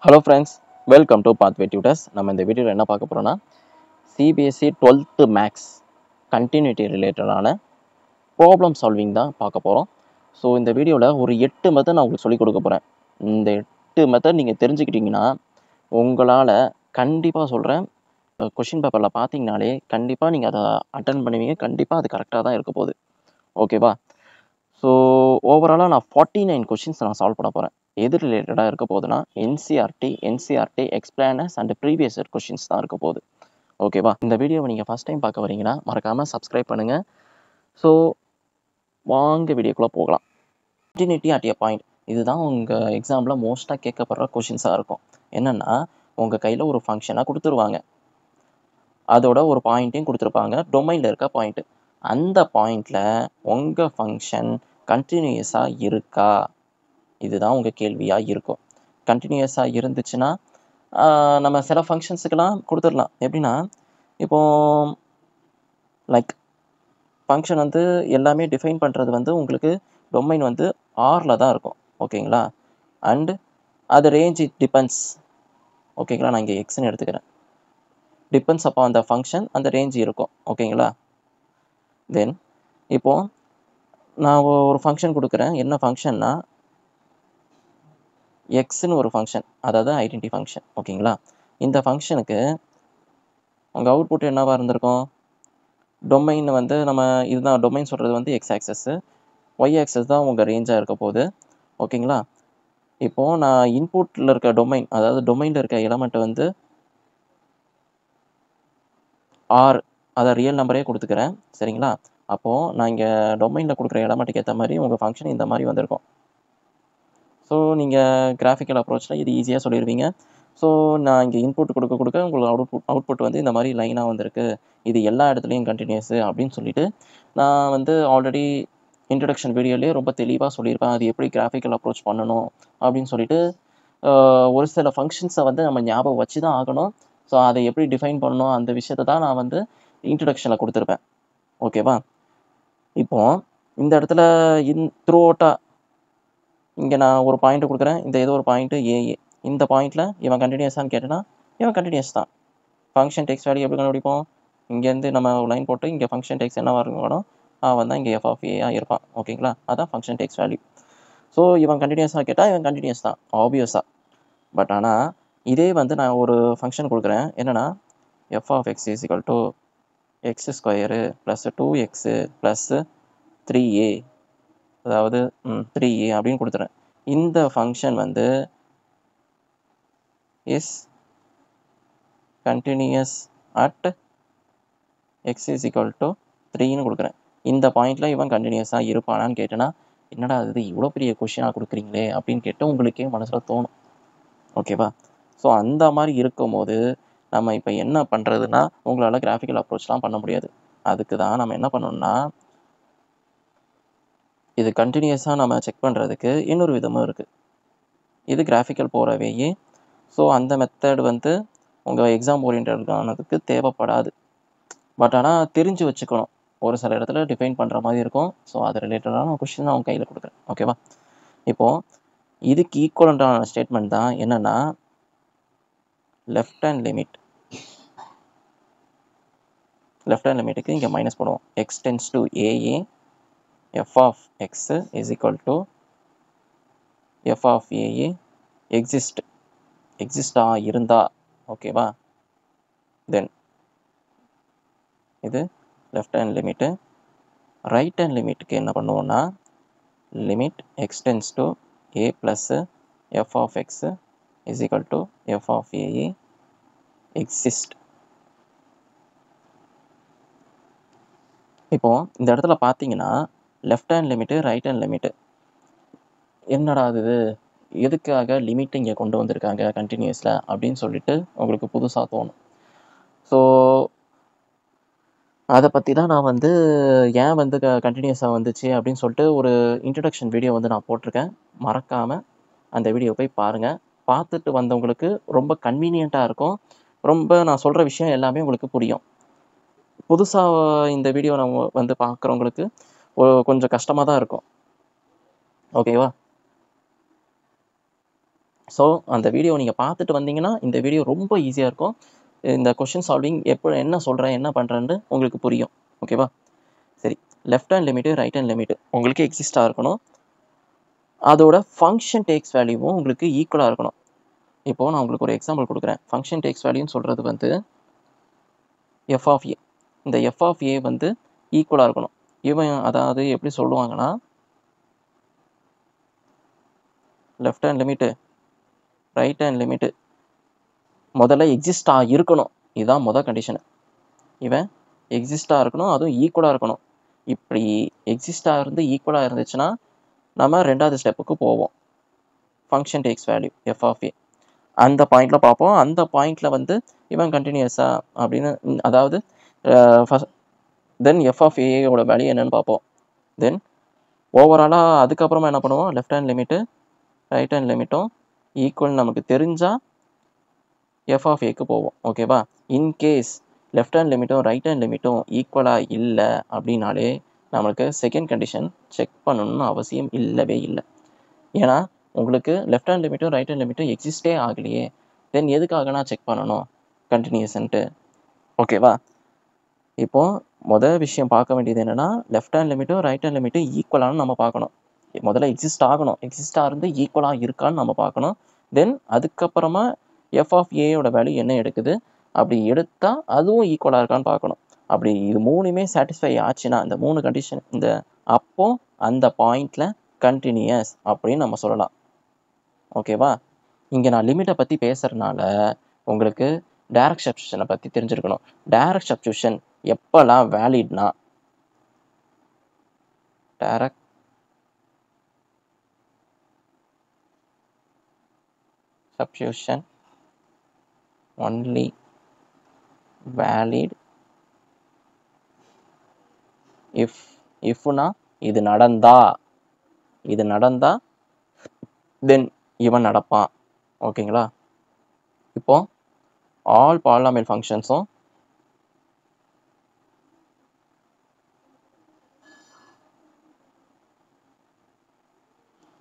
Hello friends, welcome to Pathway Tutors. நம்ம இந்த வீடியோவில் என்ன பார்க்க போகிறோம்னா சிபிஎஸ்சி 12th மேக்ஸ் கண்டினியூட்டி ரிலேட்டடான ப்ராப்ளம் சால்விங் தான் பார்க்க போகிறோம். ஸோ இந்த வீடியோவில் ஒரு 8 மெத்தட் நான் உங்களுக்கு சொல்லிக் கொடுக்க போகிறேன். இந்த 8 மெத்தட் நீங்கள் தெரிஞ்சுக்கிட்டீங்கன்னா உங்களால் கண்டிப்பாக சொல்கிறேன் கொஷின் பேப்பரில் பார்த்தீங்கனாலே கண்டிப்பாக நீங்கள் அதை அட்டன் பண்ணுவீங்க. கண்டிப்பாக அது கரெக்டாக தான் இருக்க போகுது. ஓகேவா? ஸோ ஓவராலாக நான் 49 கொஷின்ஸ் நான் சால்வ் பண்ண போகிறேன். எது ரிலேட்டடாக இருக்க போகுதுன்னா NCERT explainers and previous year questions தான் இருக்க போகுது. ஓகேவா? இந்த வீடியோவை நீங்கள் ஃபஸ்ட் டைம் பார்க்க வரீங்கன்னா மறக்காமல் சப்ஸ்கிரைப் பண்ணுங்கள். ஸோ வாங்க வீடியோக்குள்ளே போகலாம். கண்டினியூட்டி அட் எ பாயிண்ட், இதுதான் உங்கள் எக்ஸாமில் மோஸ்ட்டாக கேட்கப்படுற கொஷின்ஸாக இருக்கும். என்னென்னா உங்கள் கையில் ஒரு ஃபங்க்ஷனாக கொடுத்துருவாங்க, அதோட ஒரு பாயிண்ட்டையும் கொடுத்துருப்பாங்க, டொமைனில் இருக்க பாயிண்ட்டு. அந்த பாயிண்டில் உங்கள் ஃபங்க்ஷன் கண்டினியூஸாக இருக்கா, இதுதான் உங்கள் கேள்வியாக இருக்கும். கண்டினியூஸாக இருந்துச்சுன்னா நம்ம சில ஃபங்க்ஷன்ஸுக்கெல்லாம் கொடுத்துடலாம். எப்படின்னா இப்போது லைக் ஃபங்க்ஷன் வந்து எல்லாமே டிஃபைன் பண்ணுறது வந்து உங்களுக்கு டொமைன் வந்து ஆரில் தான் இருக்கும். ஓகேங்களா? அண்டு அது ரேஞ்ச் இட் டிபெண்ட்ஸ். ஓகேங்களா? நான் இங்கே எக்ஸ்ன்னு எடுத்துக்கிறேன். டிபெண்ட்ஸ் அப்போ அந்த ஃபங்க்ஷன் அந்த ரேஞ்ச் இருக்கும். ஓகேங்களா? தென் இப்போது நான் ஒரு ஃபங்க்ஷன் கொடுக்குறேன். என்ன ஃபங்க்ஷன்னா எக்ஸ்ன்னு ஒரு ஃபங்க்ஷன், அதாவது ஐடென்டி ஃபங்க்ஷன். ஓகேங்களா? இந்த ஃபங்க்ஷனுக்கு உங்கள் அவுட்புட் என்னவாக இருந்திருக்கும்? டொமைன் வந்து நம்ம இதுதான் டொமைன் சொல்கிறது வந்து எக்ஸ் ஆக்சஸ்ஸு, ஒய் ஆக்சஸ் தான் உங்கள் ரேஞ்சாக இருக்க போகுது. ஓகேங்களா? இப்போது நான் இன்புட்டில் இருக்க டொமைன், அதாவது டொமைனில் இருக்க எலமெண்ட்டை வந்து ஆர், அதை ரியல் நம்பரே கொடுத்துக்கிறேன். சரிங்களா? அப்போது நான் இங்கே டொமைனில் கொடுக்குற எலமெண்ட்டுக்கு ஏற்ற மாதிரி உங்கள் ஃபங்க்ஷன் இந்த மாதிரி வந்திருக்கும். ஸோ நீங்கள் கிராஃபிக்கல் அப்ரோச்சில் இது ஈஸியாக சொல்லிடுவீங்க. ஸோ நான் இங்கே இன்புட் கொடுக்க உங்களுக்கு அவுட்புட் வந்து இந்த மாதிரி லைனாக வந்திருக்கு, இது எல்லா இடத்துலையும் கண்டினியூஸு அப்படின்னு சொல்லிட்டு நான் வந்து ஆல்ரெடி இன்ட்ரடக்ஷன் வீடியோலேயே ரொம்ப தெளிவாக சொல்லியிருப்பேன். அது எப்படி கிராஃபிக்கல் அப்ரோச் பண்ணணும் அப்படின்னு சொல்லிட்டு ஒரு சில ஃபங்க்ஷன்ஸை வந்து நம்ம ஞாபகம் வச்சு தான் ஆகணும். ஸோ அதை எப்படி டிஃபைன் பண்ணணும் அந்த விஷயத்தை தான் நான் வந்து இன்ட்ரடக்ஷனில் கொடுத்துருப்பேன். ஓகேவா? இப்போது இந்த இடத்துல த்ரூ அவுட்டாக இங்கே நான் ஒரு பாயிண்ட்டு கொடுக்குறேன். இந்த ஏதோ ஒரு பாயிண்ட்டு ஏஏ. இந்த பாயிண்டில் இவன் கண்டினியூஸான்னு கேட்டேன்னா இவன் கண்டினியூஸ் தான். ஃபங்க்ஷன் டெக்ஸ்ட் வேல்யூ எப்படி கண்டுபிடிப்போம்? இங்கேருந்து நம்ம லைன் போட்டு இங்கே ஃபங்க்ஷன் டெக்ஸ்ட் என்னவாக இருக்கணும், அவன் தான் இங்கே எஃப் ஆஃப் ஏயாக இருப்பான். ஓகேங்களா? அதான் ஃபங்க்ஷன் டெக்ஸ்ட் வேல்யூ. ஸோ இவன் கண்டினியூஸாக கேட்டால் இவன் கண்டினியூஸ் தான் ஆப்வியஸாக. பட் ஆனால் இதே வந்து நான் ஒரு ஃபங்க்ஷன் கொடுக்குறேன். என்னென்னா F of X is equal to X square plus 2x plus 3a, அதாவது 3a அப்படின்னு கொடுத்துறேன். இந்த ஃபங்க்ஷன் வந்து is continuous at X is equal to 3ன்னு கொடுக்குறேன். இந்த பாயிண்டில் இவன் கண்டினியூஸாக இருப்பானான்னு கேட்டேன்னா என்னடா இது இவ்வளோ பெரிய கொஷினாக கொடுக்குறீங்களே அப்படின்னு கேட்டு உங்களுக்கே மனசில் தோணும். ஓகேவா? ஸோ அந்த மாதிரி இருக்கும் போது நம்ம இப்போ என்ன பண்ணுறதுன்னா, உங்களால் கிராஃபிக்கல் அப்ரோச்லாம் பண்ண முடியாது. அதுக்கு தான் நம்ம என்ன பண்ணணும்னா, இது கண்டினியூஸாக நம்ம செக் பண்ணுறதுக்கு இன்னொரு விதமும் இருக்குது. இது கிராஃபிக்கல் போகிறவையே. ஸோ அந்த மெத்தட் வந்து உங்கள் எக்ஸாம் ஓரியன்டானதுக்கு தேவைப்படாது. பட் ஆனால் தெரிஞ்சு வச்சுக்கணும். ஒரு சில இடத்துல டிஃபைன் பண்ணுற மாதிரி இருக்கும். ஸோ அது ரிலேட்டடான கொஷின் நான் உங்கள் கையில் கொடுக்குறேன். ஓகேவா? இப்போது இதுக்கு ஈக்குவலண்டான ஸ்டேட்மெண்ட் தான் என்னென்னா லெஃப்ட் ஹேண்ட் லிமிட்டுக்கு இங்கே மைனஸ் போடுவோம். X tends to A F of X is equal to F of A எக்ஸிஸ்டாக இருந்தா. ஓகேவா? தென் இது left hand limit. Right hand லிமிட்டுக்கு என்ன பண்ணுவோம்னா limit X tends to A plus F of X is equal to F of A exist. இப்போது இந்த இடத்துல பார்த்தீங்கன்னா left hand limit right hand limit என்னடா இது, எதுக்காக லிமிட் இங்கே கொண்டு வந்திருக்காங்க கண்டினியூஸில் அப்படின்னு சொல்லிட்டு உங்களுக்கு புதுசாக தோணும். ஸோ அதை பற்றி தான் நான் வந்து ஏன் வந்து கண்டினியூஸாக வந்துச்சு அப்படின்னு சொல்லிட்டு ஒரு இன்ட்ரடக்ஷன் வீடியோ வந்து நான் போட்டிருக்கேன். மறக்காமல் அந்த வீடியோ போய் பாருங்கள். பார்த்துட்டு வந்தவங்களுக்கு ரொம்ப கன்வீனியண்ட்டாக இருக்கும். ரொம்ப நான் சொல்கிற விஷயம் எல்லாமே உங்களுக்கு புரியும். புதுசாக இந்த வீடியோ நம்ம வந்து பார்க்குறவங்களுக்கு கொஞ்சம் கஷ்டமாக தான் இருக்கும். ஓகேவா? ஸோ அந்த வீடியோ நீங்கள் பார்த்துட்டு வந்தீங்கன்னா இந்த வீடியோ ரொம்ப ஈஸியாக இருக்கும். இந்த கொஷின் சால்விங் என்ன சொல்கிறேன் என்ன பண்ணுறேன்னு உங்களுக்கு புரியும். ஓகேவா? சரி, left hand limit right hand limit உங்களுக்கு எக்ஸிஸ்டாக இருக்கணும். அதோட ஃபங்க்ஷன் டேக்ஸ் வேல்யூவும் உங்களுக்கு ஈக்குவலாக இருக்கணும். இப்போது நான் உங்களுக்கு ஒரு எக்ஸாம்பிள் கொடுக்குறேன். ஃபங்க்ஷன் டேக்ஸ் வேல்யூன்னு சொல்கிறது வந்து எஃப் ஆஃப் ஏ. இந்த எஃப் ஆஃப் ஏ வந்து ஈக்குவலாக இருக்கணும். அதாவது எப்படி சொல்லுவாங்கன்னா, left hand limit right hand limit முதல்ல எக்ஸிஸ்டாக இருக்கணும். இதுதான் கண்டிஷனு. இவன் எக்ஸிஸ்டாக இருக்கணும், அதுவும் ஈக்குவலாக இருக்கணும். இப்படி எக்ஸிஸ்டாக இருந்து ஈக்குவலாக இருந்துச்சுன்னா நம்ம ரெண்டாவது ஸ்டெப்புக்கு போவோம். Function takes value F of A அந்த பாயிண்டில் பார்ப்போம். அந்த பாயிண்டில் வந்து இவன் கண்டினியூஸா அப்படின்னு, அதாவது தென் எஃப் ஆஃப் ஏயோட வேல்யூ என்னன்னு பார்ப்போம். தென் ஓவராலாக அதுக்கப்புறமா என்ன பண்ணுவோம், left hand limit right hand லிமிட்டும் ஈக்குவல் நமக்கு தெரிஞ்சால் எஃப் ஆஃப் ஏக்கு போவோம். ஓகேவா? இன்கேஸ் லெஃப்ட் ஹேண்ட் லிமிட்டும் ரைட் ஹேண்ட் லிமிட்டும் ஈக்குவலாக இல்லை அப்படின்னாலே நம்மளுக்கு செகண்ட் கண்டிஷன் செக் பண்ணணும்னு அவசியம் இல்லவே இல்லை. ஏன்னா உங்களுக்கு லெஃப்ட் ஹேண்ட் லிமிட்டும் ரைட் ஹேண்ட் லிமிட்டும் எக்ஸிஸ்டே ஆகலையே, தென் எதுக்காக நான் செக் பண்ணணும் கண்டினியூஸ்ன்ட்டு. ஓகேவா? இப்போது விஷயம் பார்க்க வேண்டியது என்னென்னா, லெஃப்ட் ஹேண்ட் லிமிட்டும் ரைட் ஹேண்ட் லிமிட்டும் ஈக்குவலானு நம்ம பார்க்கணும். முதல்ல எக்ஸிஸ்ட் ஆகணும், எக்ஸிஸ்டாக இருந்து ஈக்குவலாக இருக்கான்னு நம்ம பார்க்கணும். தென் அதுக்கப்புறமா எஃப் ஆஃப் ஏயோட வேல்யூ என்ன எடுக்குது, அப்படி எடுத்தால் அதுவும் ஈக்குவலாக இருக்கான்னு பார்க்கணும். அப்படி இது மூணுமே சாட்டிஸ்ஃபை ஆச்சுன்னா, இந்த 3 கண்டிஷன் அப்போ அந்த பாயிண்டில் கண்டினியூஸ் அப்படின்னு நம்ம சொல்லலாம். ஓகேவா? இங்கே நான் லிமிட்டை பற்றி பேசுகிறதுனால உங்களுக்கு டைரக்ட் சப்ஸ்டியூஷனை பற்றி தெரிஞ்சிருக்கணும். டைரக்ட் சப்ஸ்டியூஷன் எப்போல்லாம் வேலிட்னா, டைரக்ட் சப்ஸ்டியூஷன் ஒன்லி வேலிட் இஃப்னா இது நடந்தா தென் இவன் நடப்பான். ஓகேங்களா? இப்போ ஆல் பாலினாமியல் ஃபங்க்ஷன்ஸும்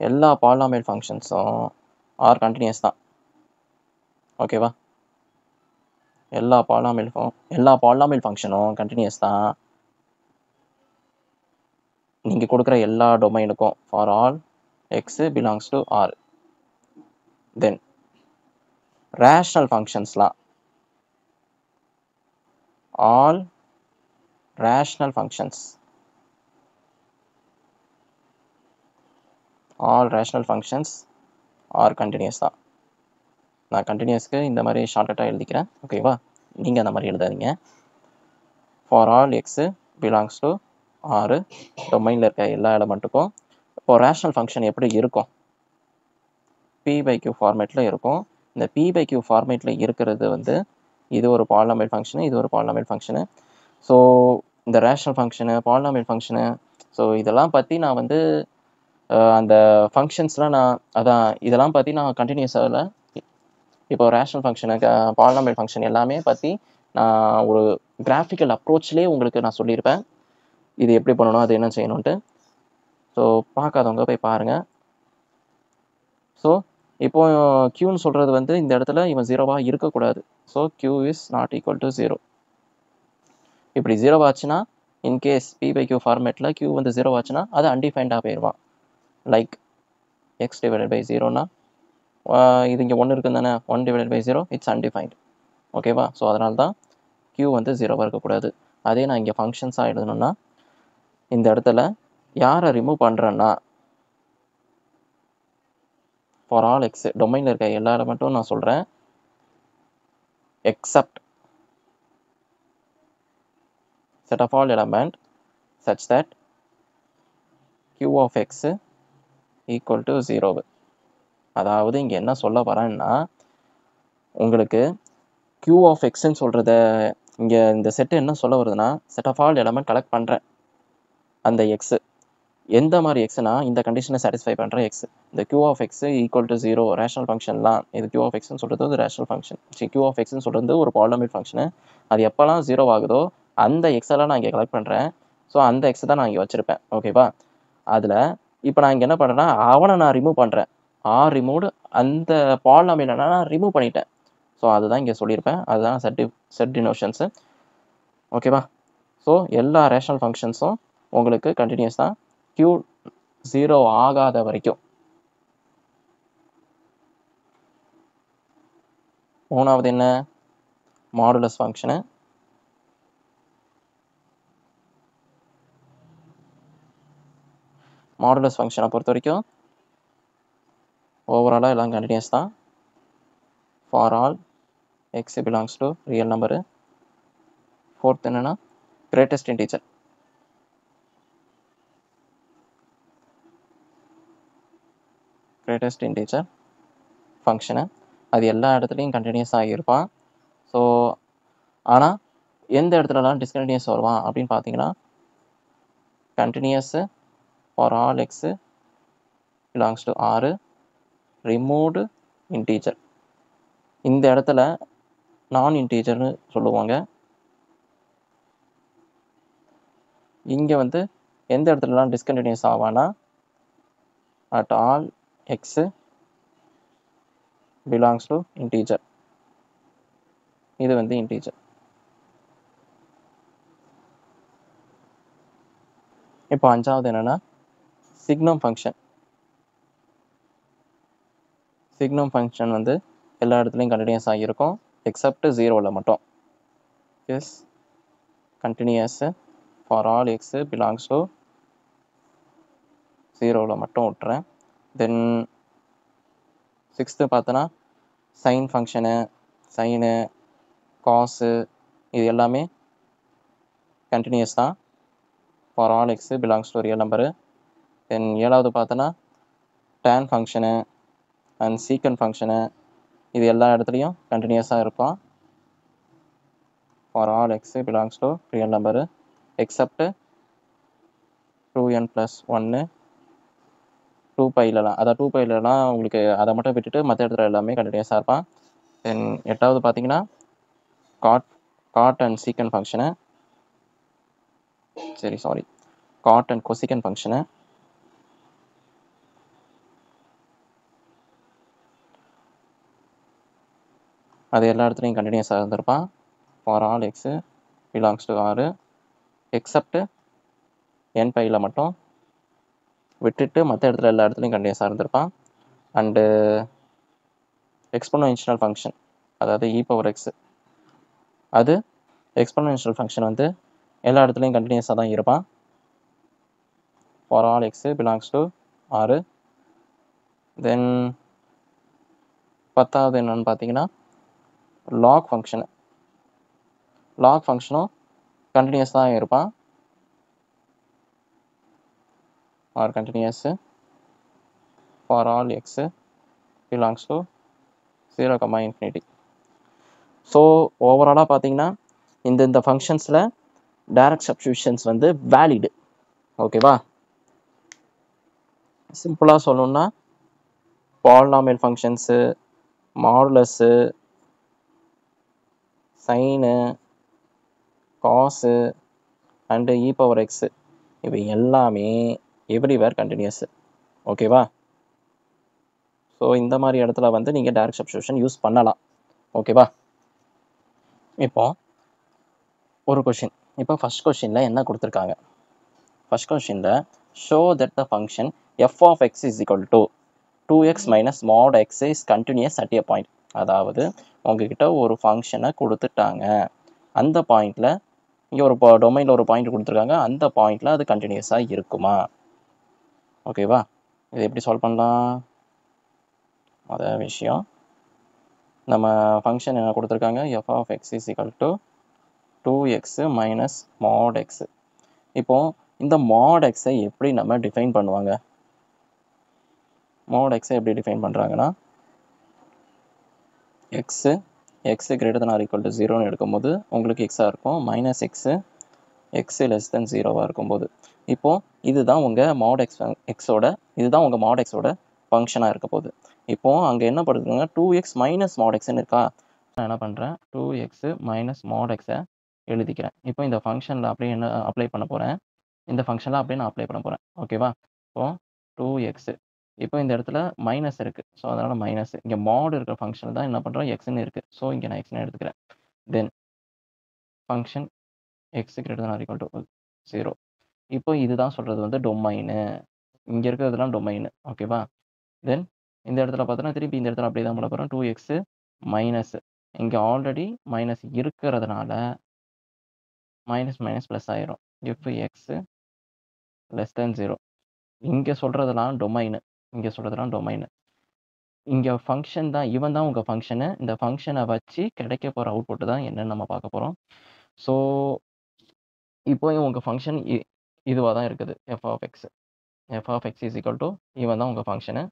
எல்லா பாலினாமியல் ஃபங்க்ஷன்ஸும் ஆர் கண்டினியூஸ் தான். ஓகேவா? எல்லா பாலினாமியல் ஃபங்க்ஷனும் கண்டினியூஸ் தான். நீங்கள் கொடுக்குற எல்லா டொமைனுக்கும் for all X belongs to R. Then rational ஃபங்க்ஷன்ஸ்லாம் all rational functions are continuous தான். நான் கண்டினியூஸ்க்கு இந்த மாதிரி ஷார்ட்கட்டாக எழுதிக்கிறேன். ஓகேவா? நீங்கள் அந்த மாதிரி எழுதாதீங்க. For all x belongs to R டொமைனில் இருக்க எல்லா எலமெண்ட்டுக்கும். இப்போது ரேஷனல் ஃபங்க்ஷன் எப்படி இருக்கும், P/Q ஃபார்மேட்டில் இருக்கும். இந்த P/Q ஃபார்மேட்டில் இருக்கிறது வந்து இது ஒரு பாலினாமியல் ஃபங்க்ஷனு, இது ஒரு பாலினாமியல் ஃபங்க்ஷனு. ஸோ இந்த rational function, polynomial function, so இதெல்லாம் பற்றி நான் வந்து அந்த ஃபங்க்ஷன்ஸ்லாம் இதெல்லாம் பற்றி நான் கண்டினியூஸாக இப்போ ரேஷனல் ஃபங்க்ஷனு, பாலினாமியல் ஃபங்க்ஷன் எல்லாமே பற்றி நான் ஒரு கிராஃபிக்கல் அப்ரோச்லேயே உங்களுக்கு நான் சொல்லியிருப்பேன், இது எப்படி பண்ணணும், அது என்ன செய்யணுன்ட்டு. ஸோ பார்க்காதவங்க போய் பாருங்கள். ஸோ இப்போ க்யூன்னு சொல்கிறது வந்து இந்த இடத்துல இவன் 0வாக இருக்கக்கூடாது. So q is not equal to 0. இப்படி 0 ஆச்சுன்னா, இன்கேஸ் P/Q ஃபார்மேட்டில் q வந்து 0 ஆச்சுன்னா அது அன்டிஃபைன்டாக போயிடுவான். லைக் x டிவைடட் பை 0னா இது இங்கே 1 இருக்குன்னு தானே, 1 டிவைடட் பை 0 இட்ஸ் அன்டிஃபைன்ட். ஓகேவா? ஸோ அதனால தான் q வந்து 0வாக இருக்கக்கூடாது. அதே நான் இங்கே ஃபங்க்ஷன்ஸாக எழுதணும்னா இந்த இடத்துல யாரை ரிமூவ் பண்ணுறேன்னா, ஃபார் ஆல் எக்ஸ் டொமைனில் இருக்க எல்லா எலமெண்ட்டும் நான் சொல்கிறேன், accept set of all element such that q of x equal to 0. அதாவது இங்கே என்ன சொல்ல வரேன்னா, உங்களுக்கு q of xன்னு சொல்கிறத இங்கே இந்த செட்டு என்ன சொல்ல வருதுன்னா, set of all element collect பண்ணுறேன் அந்த எக்ஸு. எந்த மாதிரி எக்ஸ்னா, இந்த கண்டிஷனை சாட்டிஸ்ஃபை பண்ணுற எக்ஸ். இந்த q of x equal to 0 rational ஃபங்க்ஷன்லாம், இது q of xன்னு சொல்கிறது ஒரு ரேஷனல் ஃபங்க்ஷன். q of xன்னு சொல்கிறது ஒரு பாலினாமியல் ஃபங்க்ஷனு. அது எப்போல்லாம் 0 ஆகுதோ அந்த எக்ஸெல்லாம் நான் இங்கே கலெக்ட் பண்ணுறேன். ஸோ அந்த எக்ஸ் தான் நான் இங்கே வச்சுருப்பேன். ஓகேவா? அதில் இப்போ நான் இங்கே என்ன பண்ணுறேன்னா, அவனை நான் ரிமூவ் பண்ணுறேன். ஆர் ரிமூவ்டு அந்த பாலினாமியல் என்னன்னா ரிமூவ் பண்ணிட்டேன். ஸோ அதுதான் இங்கே சொல்லியிருப்பேன். அதுதான் செட் டினோஷன்ஸு. ஓகேவா? ஸோ எல்லா ரேஷனல் ஃபங்க்ஷன்ஸும் உங்களுக்கு கண்டினியூஸ் தான் Q 0 ஆகாத வரைக்கும். மூணாவது என்ன? Modulus function. மாடுலஸ் ஃபங்க்ஷனை பொறுத்த வரைக்கும் ஓவராலாக எல்லாம் கண்டினியூஸ் தான். For all X belongs to real number. Fourth என்னன்னா greatest integer. Greatest integer function அது எல்லா இடத்துலையும் கண்டினியூஸாக இருப்பான். ஸோ ஆனால் எந்த இடத்துலலாம் டிஸ்கண்டினியூஸ் வருவான் அப்படின்னு பார்த்தீங்கன்னா continuous for all x belongs to R removed integer. இந்த இடத்துல நான் இன்டீஜர்னு சொல்லுவாங்க. இங்கே வந்து எந்த இடத்துலலாம் டிஸ்கண்டினியூஸ் ஆவானா at all x belongs to integer. இது வந்து இன்டீஜர். இப்போ அஞ்சாவது என்னன்னா சிக்னம் ஃபங்க்ஷன். சிக்னம் ஃபங்க்ஷன் வந்து எல்லா இடத்துலையும் கண்டினியூஸ் ஆகியிருக்கும் எக்ஸப்ட் 0ல் மட்டும். Is continuous for all x belongs to 0ல் மட்டும் விட்டுறேன். தென் சிக்ஸ்த்து பார்த்தோன்னா சைன் ஃபங்க்ஷனு, சைனு, காசு இது எல்லாமே கண்டினியூஸ் தான் for all x belongs to real number. Then ஏழாவது பார்த்தோன்னா tan function and secant function இது எல்லா இடத்துலையும் கண்டினியூஸாக இருக்கும் for all x belongs to real number except 2n+1 2πலலாம். அதாவது 2πலலாம் உங்களுக்கு அதை மட்டும் விட்டுட்டு மற்ற இடத்துல எல்லாமே கண்டினியூஸாக இருப்பான். தென் எட்டாவது பார்த்தீங்கன்னா God and secant function God and கொசிக்கன் function. அது எல்லா இடத்துலையும் கண்டினியூஸாக இருந்திருப்பான் for all x belongs to ஆறு எக்ஸப்ட் n/ல மட்டும் விட்டுட்டு மற்ற இடத்துல எல்லா இடத்துலையும் கண்டினியூஸாக இருந்திருப்பான். அண்டு எக்ஸ்போனென்ஷியல் ஃபங்க்ஷன் அதாவது e⁻x அது எக்ஸ்போனென்ஷியல் ஃபங்க்ஷன் வந்து எல்லா இடத்துலையும் கண்டினியூஸாக தான் இருப்பான் for all x belongs to ஆறு. தென் பத்தாவது என்னன்னு பார்த்தீங்கன்னா லாக் ஃபங்க்ஷனு. லாக் ஃபங்க்ஷனும் கண்டினியூஸ் தான் இருப்பான் or continuous for all x belongs to 0,∞. So ஓவராலாக பார்த்தீங்கன்னா இந்த ஃபங்க்ஷன்ஸில் டைரக்ட் சப்ஸ்டியூஷன்ஸ் வந்து வேலிடு. ஓகேவா? சிம்பிளாக சொல்லணும்னா polynomial functions, modulus, sine, cos and e⁻x இவை எல்லாமே எவ்ரிவேர் கண்டினியூஸ். ஓகேவா? ஸோ இந்த மாதிரி இடத்துல வந்து நீங்கள் டைரக்ட் சப்ஸ்டியூஷன் யூஸ் பண்ணலாம். ஓகேவா? இப்போ ஒரு கொஷின். இப்போ ஃபர்ஸ்ட் கொஷினில் என்ன கொடுத்துருக்காங்க? ஃபர்ஸ்ட் கொஷினில் show that the function f of x is equal to 2x minus mod x is continuous at a point. அதாவது உங்ககிட்ட ஒரு ஃபங்க்ஷனை கொடுத்துட்டாங்க, அந்த பாயிண்டில் இங்கே ஒரு டொமைனில் ஒரு பாயிண்ட் கொடுத்துருக்காங்க, அந்த பாயிண்டில் அது கண்டினியூஸாக இருக்குமா? ஓகேவா? இது எப்படி சால்வ் பண்ணலாம்? அதே விஷயம், நம்ம ஃபங்க்ஷன் என்ன கொடுத்துருக்காங்க? f of x is equal to 2x minus mod x. இப்போ இந்த mod x-ஐ எப்படி நம்ம டிஃபைன் பண்ணுவாங்க? mod x-ஐ எப்படி டிஃபைன் பண்ணுறாங்கன்னா x greater than or equal to 0ன்னு எடுக்கும்போது உங்களுக்கு எக்ஸாக இருக்கும், மைனஸ் x less than 0வாக இருக்கும்போது. இப்போது இதுதான் உங்கள் mod xோட ஃபங்க்ஷனாக இருக்க போகுது. இப்போது அங்கே என்ன பண்ணுறதுங்க, 2x minus mod xன்னு இருக்கா, நான் என்ன பண்ணுறேன் 2x minus mod x-ஐ எழுதிக்கிறேன். இப்போ இந்த ஃபங்க்ஷனில் அப்படியே என்ன அப்ளை பண்ண போகிறேன், இந்த ஃபங்க்ஷனில் அப்படியே நான் அப்ளை பண்ண போகிறேன். ஓகேவா? இப்போது 2x இப்போ இந்த இடத்துல மைனஸ் இருக்கு. ஸோ அதனால மைனஸ். இங்க மாட் இருக்கிற ஃபங்ஷன் தான் என்ன பண்றோம்? எக்ஸ்ன்னு இருக்கு. ஸோ இங்க நான் எக்ஸ்ன்னு எடுத்துக்கிறேன். Then function x greater than or equal to 0. இப்போ இதுதான் சொல்றது வந்து டொமைனு. இங்க இருக்கிறதெல்லாம் டொமைனு. ஓகேவா? தென் இந்த இடத்துல பார்த்தோன்னா, திருப்பி இந்த இடத்துல அப்படியே தான் பண்ண போறோம். 2x minus. இங்க ஆல்ரெடி மைனஸ் இருக்கிறதுனால மைனஸ் மைனஸ் பிளஸ் ஆயிரும். இஃப் எக்ஸ் லெஸ் தென் 0. இங்க சொல்றதெல்லாம் டொமைனு. இங்க சொல்றதெல்லாம் டொமைனு. இங்க ஃபங்ஷன் தான் இவன் தான் உங்க ஃபங்ஷனு. இந்த ஃபங்ஷன வச்சு கிடைக்க போற அவுட்புட் தான் என்னன்னு நம்ம பார்க்க போறோம். ஸோ இப்போ உங்க ஃபங்ஷன் இதுவா தான் இருக்குது. F of x. F of X is equal to இவன் தான் உங்க ஃபங்ஷனு.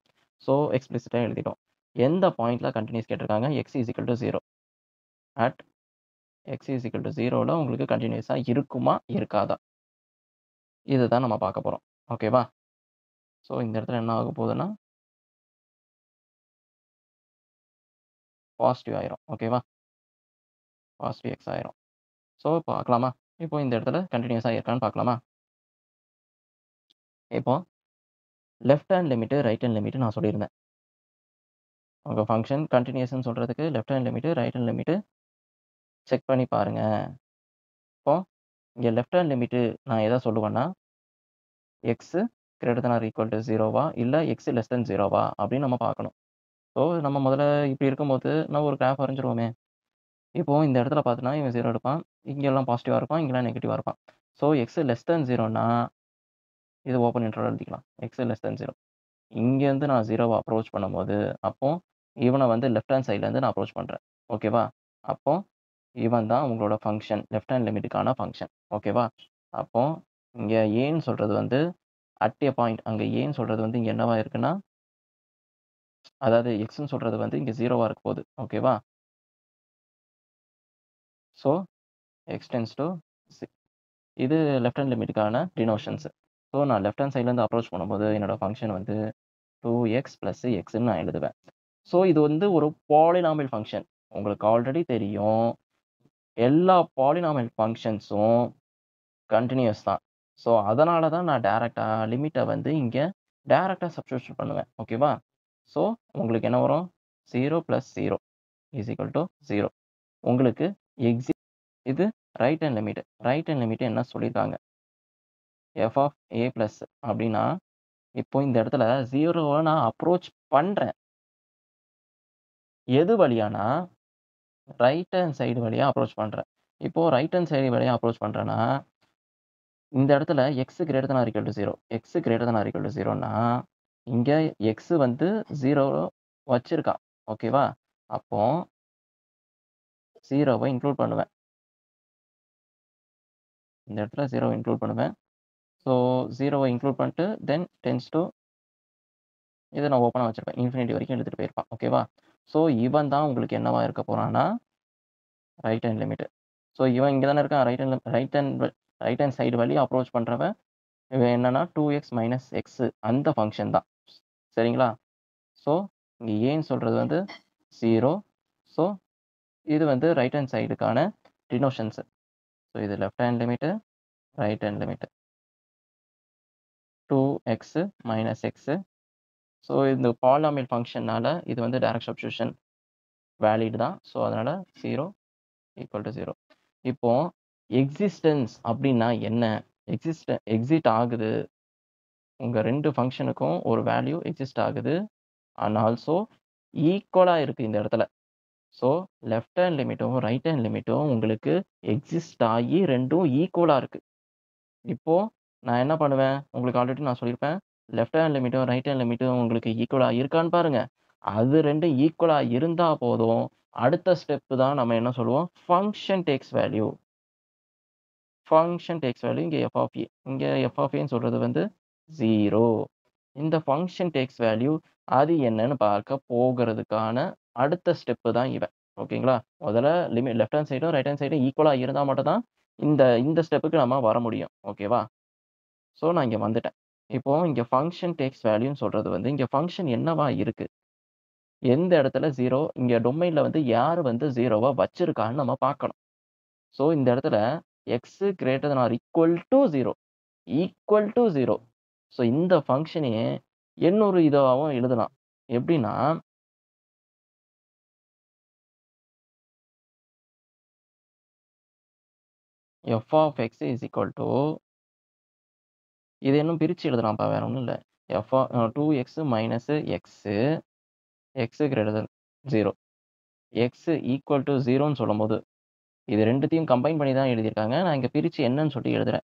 ஸோ எக்ஸ்பிளிசிட்டா எழுதிட்டோம். எந்த பாயிண்ட்ல கன்டினியூஸ் கேட்டிருக்காங்க? X is equal to 0. At X is equal to 0ல உங்களுக்கு கன்டினியூஸா இருக்குமா? இருக்காதா? இதுதான் நம்ம பார்க்க போறோம். ஓகேவா? ஸோ இந்த இடத்துல என்ன ஆக போகுதுன்னா பாசிட்டிவ் ஆயிரும். ஓகேவா? பாசிட்டிவ் எக்ஸ் ஆயிரும். ஸோ பார்க்கலாமா? இப்போ இந்த இடத்துல கன்டினியூஸா இருக்கான்னு பார்க்கலாமா? இப்போ left hand limit, right hand limit நான் சொல்லியிருந்தேன். உங்க ஃபங்ஷன் கன்டினியூஸ்ன்னு சொல்றதுக்கு left hand limit, right hand limit check பண்ணி பாருங்க. இப்போ இங்க லெஃப்ட் ஹேண்ட் லிமிட் நான் எதை சொல்லுவேன்னா, x greater than or equal to 0வா இல்ல எக்ஸ் லெஸ் தென் 0வா அப்படின்னு நம்ம பார்க்கணும். ஸோ நம்ம முதல்ல இப்படி இருக்கும்போது நம்ம ஒரு கிராஃப் வரைஞ்சிருவோமே. இப்போ இந்த இடத்துல பார்த்தோன்னா, இவன் 0 எடுப்பான். இங்கெல்லாம் பாசிட்டிவா இருப்பான். இங்கெல்லாம் நெகட்டிவா இருப்பான். ஸோ எக்ஸ் லெஸ் தென் 0ன்னா இது ஓப்பன் இன்டர்வல் எழுதிக்கலாம். எக்ஸ் லெஸ் தென் 0. இங்கேருந்து நான் 0வ அப்ரோச் பண்ணும்போது, அப்போ இவன வந்து லெஃப்ட் ஹேண்ட் சைட்லேருந்து நான் அப்ரோச் பண்றேன். ஓகேவா? அப்போ இவன் தான் உங்களோட ஃபங்ஷன். லெஃப்ட் ஹேண்ட் லிமிட்டுக்கான ஃபங்ஷன். ஓகேவா? அப்போ இங்க ஏன்னு சொல்றது வந்து அட் எ பாயிண்ட். அங்க ஏன்னு சொல்றது வந்து இங்க என்னவா இருக்குன்னா, அதாவது எக்ஸ்ன்னு சொல்றது வந்து இங்க 0வா இருக்க போகுது. ஓகேவா? ஸோ எக்ஸ் டெண்ட்ஸ் டூ இது லெஃப்ட் ஹேண்ட் லிமிட்டுக்கான டினோஷன்ஸ். ஸோ நான் லெஃப்ட் ஹேண்ட் சைட்லேருந்து அப்ரோச் பண்ணும்போது என்னோட ஃபங்ஷன் வந்து 2x + xன்னு நான் எழுதுவேன். ஸோ இது வந்து ஒரு பாலினாமியல் ஃபங்ஷன். உங்களுக்கு ஆல்ரெடி தெரியும். எல்லா பாலினாமியல் ஃபங்ஷன்ஸும் கன்டினியூஸ் தான். ஸோ அதனால தான் நான் டைரக்ட்டா லிமிட்ட வந்து இங்க டைரக்ட்டா சப்ஸ்டிட்யூட் பண்ணுவேன். ஓகேவா? ஸோ உங்களுக்கு என்ன வரும்? 0 + 0 = 0. உங்களுக்கு இது right hand limit. Right hand limit என்ன சொல்லியிருக்காங்க? f ஆஃப் a + அப்படின்னா, இப்போ இந்த இடத்துல 0வ நான் அப்ரோச் பண்றேன். எது வழியானா, ரைட் ஹேண்ட் சைடு வழியா அப்ரோச் பண்றேன். இப்போ ரைட் ஹேண்ட் சைடு வழியா அப்ரோச் பண்றேன்னா, இந்த இடத்துல x greater than or equal to 0. x greater than or equal to 0ன்னா, இங்க x வந்து 0 வச்சிருக்கான். ஓகேவா? அப்போ 0வ இன்க்ளூட் பண்ணுவேன். இந்த இடத்துல 0வ இன்க்ளூட் பண்ணுவேன். ஸோ 0வ இன்க்ளூட் பண்ணிட்டு தென் டெண்ட்ஸ் டூ இத நான் ஓப்பனா வச்சிருப்பேன். இன்ஃபினிட்டி வரைக்கும் எடுத்துட்டு போயிருப்பான். ஓகேவா? ஸோ இவன் தான் உங்களுக்கு என்னவா இருக்க போறான்னா, ரைட் ஹேண்ட் லிமிட். ஸோ இவன் இங்க தானே இருக்கான். ரைட் ஹேண்ட் சைடு வழியா அப்ரோச் பண்றவன் இவன் என்னன்னா 2x - x அந்த ஃபங்ஷன் தான். சரிங்களா? ஸோ இங்க ஏன்னு சொல்றது வந்து 0. ஸோ இது வந்து ரைட் ஹேண்ட் சைடுக்கான டினோஷன்ஸ். ஸோ இது left hand limit, right hand limit. 2x - x. So இந்த பாலினாமியல் ஃபங்ஷன்னால இது வந்து டைரக்ட் சப்ஸ்டிட்யூஷன் வேலிட் தான். ஸோ அதனால 0 = 0. இப்போ எக்ஸிஸ்டன்ஸ் அப்படின்னா என்ன? எக்ஸிட் ஆகுது. உங்க 2 ஃபங்ஷனுக்கும் ஒரு வேல்யூ எக்ஸிஸ்ட் ஆகுது. அண்ட் ஆல்சோ ஈக்குவலா இருக்கு இந்த இடத்துல. ஸோ லெஃப்ட் ஹேண்ட் லிமிட்டும், ரைட் ஹேண்ட் லிமிட்டும் உங்களுக்கு எக்ஸிஸ்ட் ஆகி 2ம் ஈக்குவலா இருக்கு. இப்போ நான் என்ன பண்ணுவேன்? உங்களுக்கு ஆல்ரெடி நான் சொல்லியிருப்பேன். லெஃப்ட் ஹேண்ட் லிமிட்டும், ரைட் ஹேண்ட் லிமிட்டும் உங்களுக்கு ஈக்குவலா இருக்கான்னு பாருங்க. அது 2ம் ஈக்குவலா இருந்தா போதும். அடுத்த ஸ்டெப் தான் நம்ம என்ன சொல்லுவோம்? Function takes value. Function takes value இங்க f ஆஃப் a. இங்க f ஆஃப் aன்னு சொல்றது வந்து 0. இந்த ஃபங்ஷன் டேக்ஸ் வேல்யூ அது என்னன்னு பார்க்க போகறதுக்கான அடுத்த ஸ்டெப் தான் இவன். ஓகேங்களா? முதல்ல லெஃப்ட் ஹேண்ட் சைடும், ரைட் ஹேண்ட் சைடும் ஈக்குவலா இருந்தா மட்டும் தான் இந்த இந்த ஸ்டெப்புக்கு நம்ம வர முடியும். ஓகேவா? ஸோ நான் இங்க வந்துட்டேன். இப்போ இங்க ஃபங்ஷன் டேக்ஸ் வேல்யூன்னு சொல்றது வந்து இங்க ஃபங்ஷன் என்னவா இருக்கு? எந்த இடத்துல 0 இங்க டொமைன்ல வந்து யாரு வந்து 0வ வச்சிருக்கான்னு நம்ம பார்க்கணும். ஸோ இந்த இடத்துல x greater than or equal to 0. Equal to 0. So இந்த ஃபங்ஷனையே இன்னொரு இதாவும் எழுதலாம். எப்படின்னா, f of X is equal to இது இன்னும் பிரிச்சு எழுதலாம்ப்பா. வேற ஒண்ணும் இல்ல. F 2x minus x, x greater than 0. X equal to 0ன்னு சொல்லும்போது, இது 2த்தையும் கம்பைன் பண்ணி தான் எழுதியிருக்காங்க. நான் இங்க பிரிச்சு என்னன்னு சொல்லி எழுதுறேன்.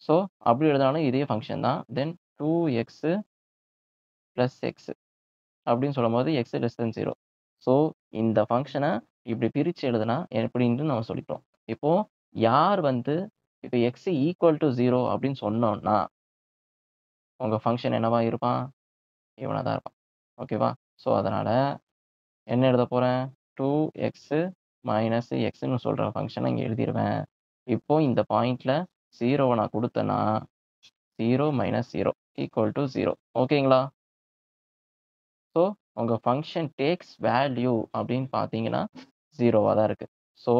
ஸோ, அப்படி எழுதினாலும் இதே ஃபங்ஷன் தான். தென் 2x பிளஸ் எக்ஸ் அப்படின்னு சொல்லும்போது எக்ஸ் லெஸ் தென் 0. ஸோ, இந்த ஃபங்ஷன இப்படி பிரிச்சு எழுதுனா எப்படின்ட்டு நம்ம சொல்லிட்டோம். இப்போ யார் வந்து இப்ப எக்ஸ் ஈக்குவல் டூ 0 அப்படின்னு சொன்னோம்னா, உங்க ஃபங்ஷன் என்னவா இருப்பான்? இவனா தான் இருப்பான். ஓகேவா? ஸோ, அதனால என்ன எழுதப் போறேன்? 2x மைனஸ் எக்ஸ்ன்னு சொல்ற ஃபங்ஷன இங்க எழுதிருவேன். இப்போ இந்த பாயிண்ட்ல 0வ நான் குடுத்தேன்னா, 0 மைனஸ் 0 ஈக்குவல் டூ 0. ஓகேங்களா? ஸோ, உங்க ஃபங்ஷன் டேக்ஸ் வேல்யூ அப்படின்னு பார்த்தீங்கன்னா, 0வா தான் இருக்கு. So,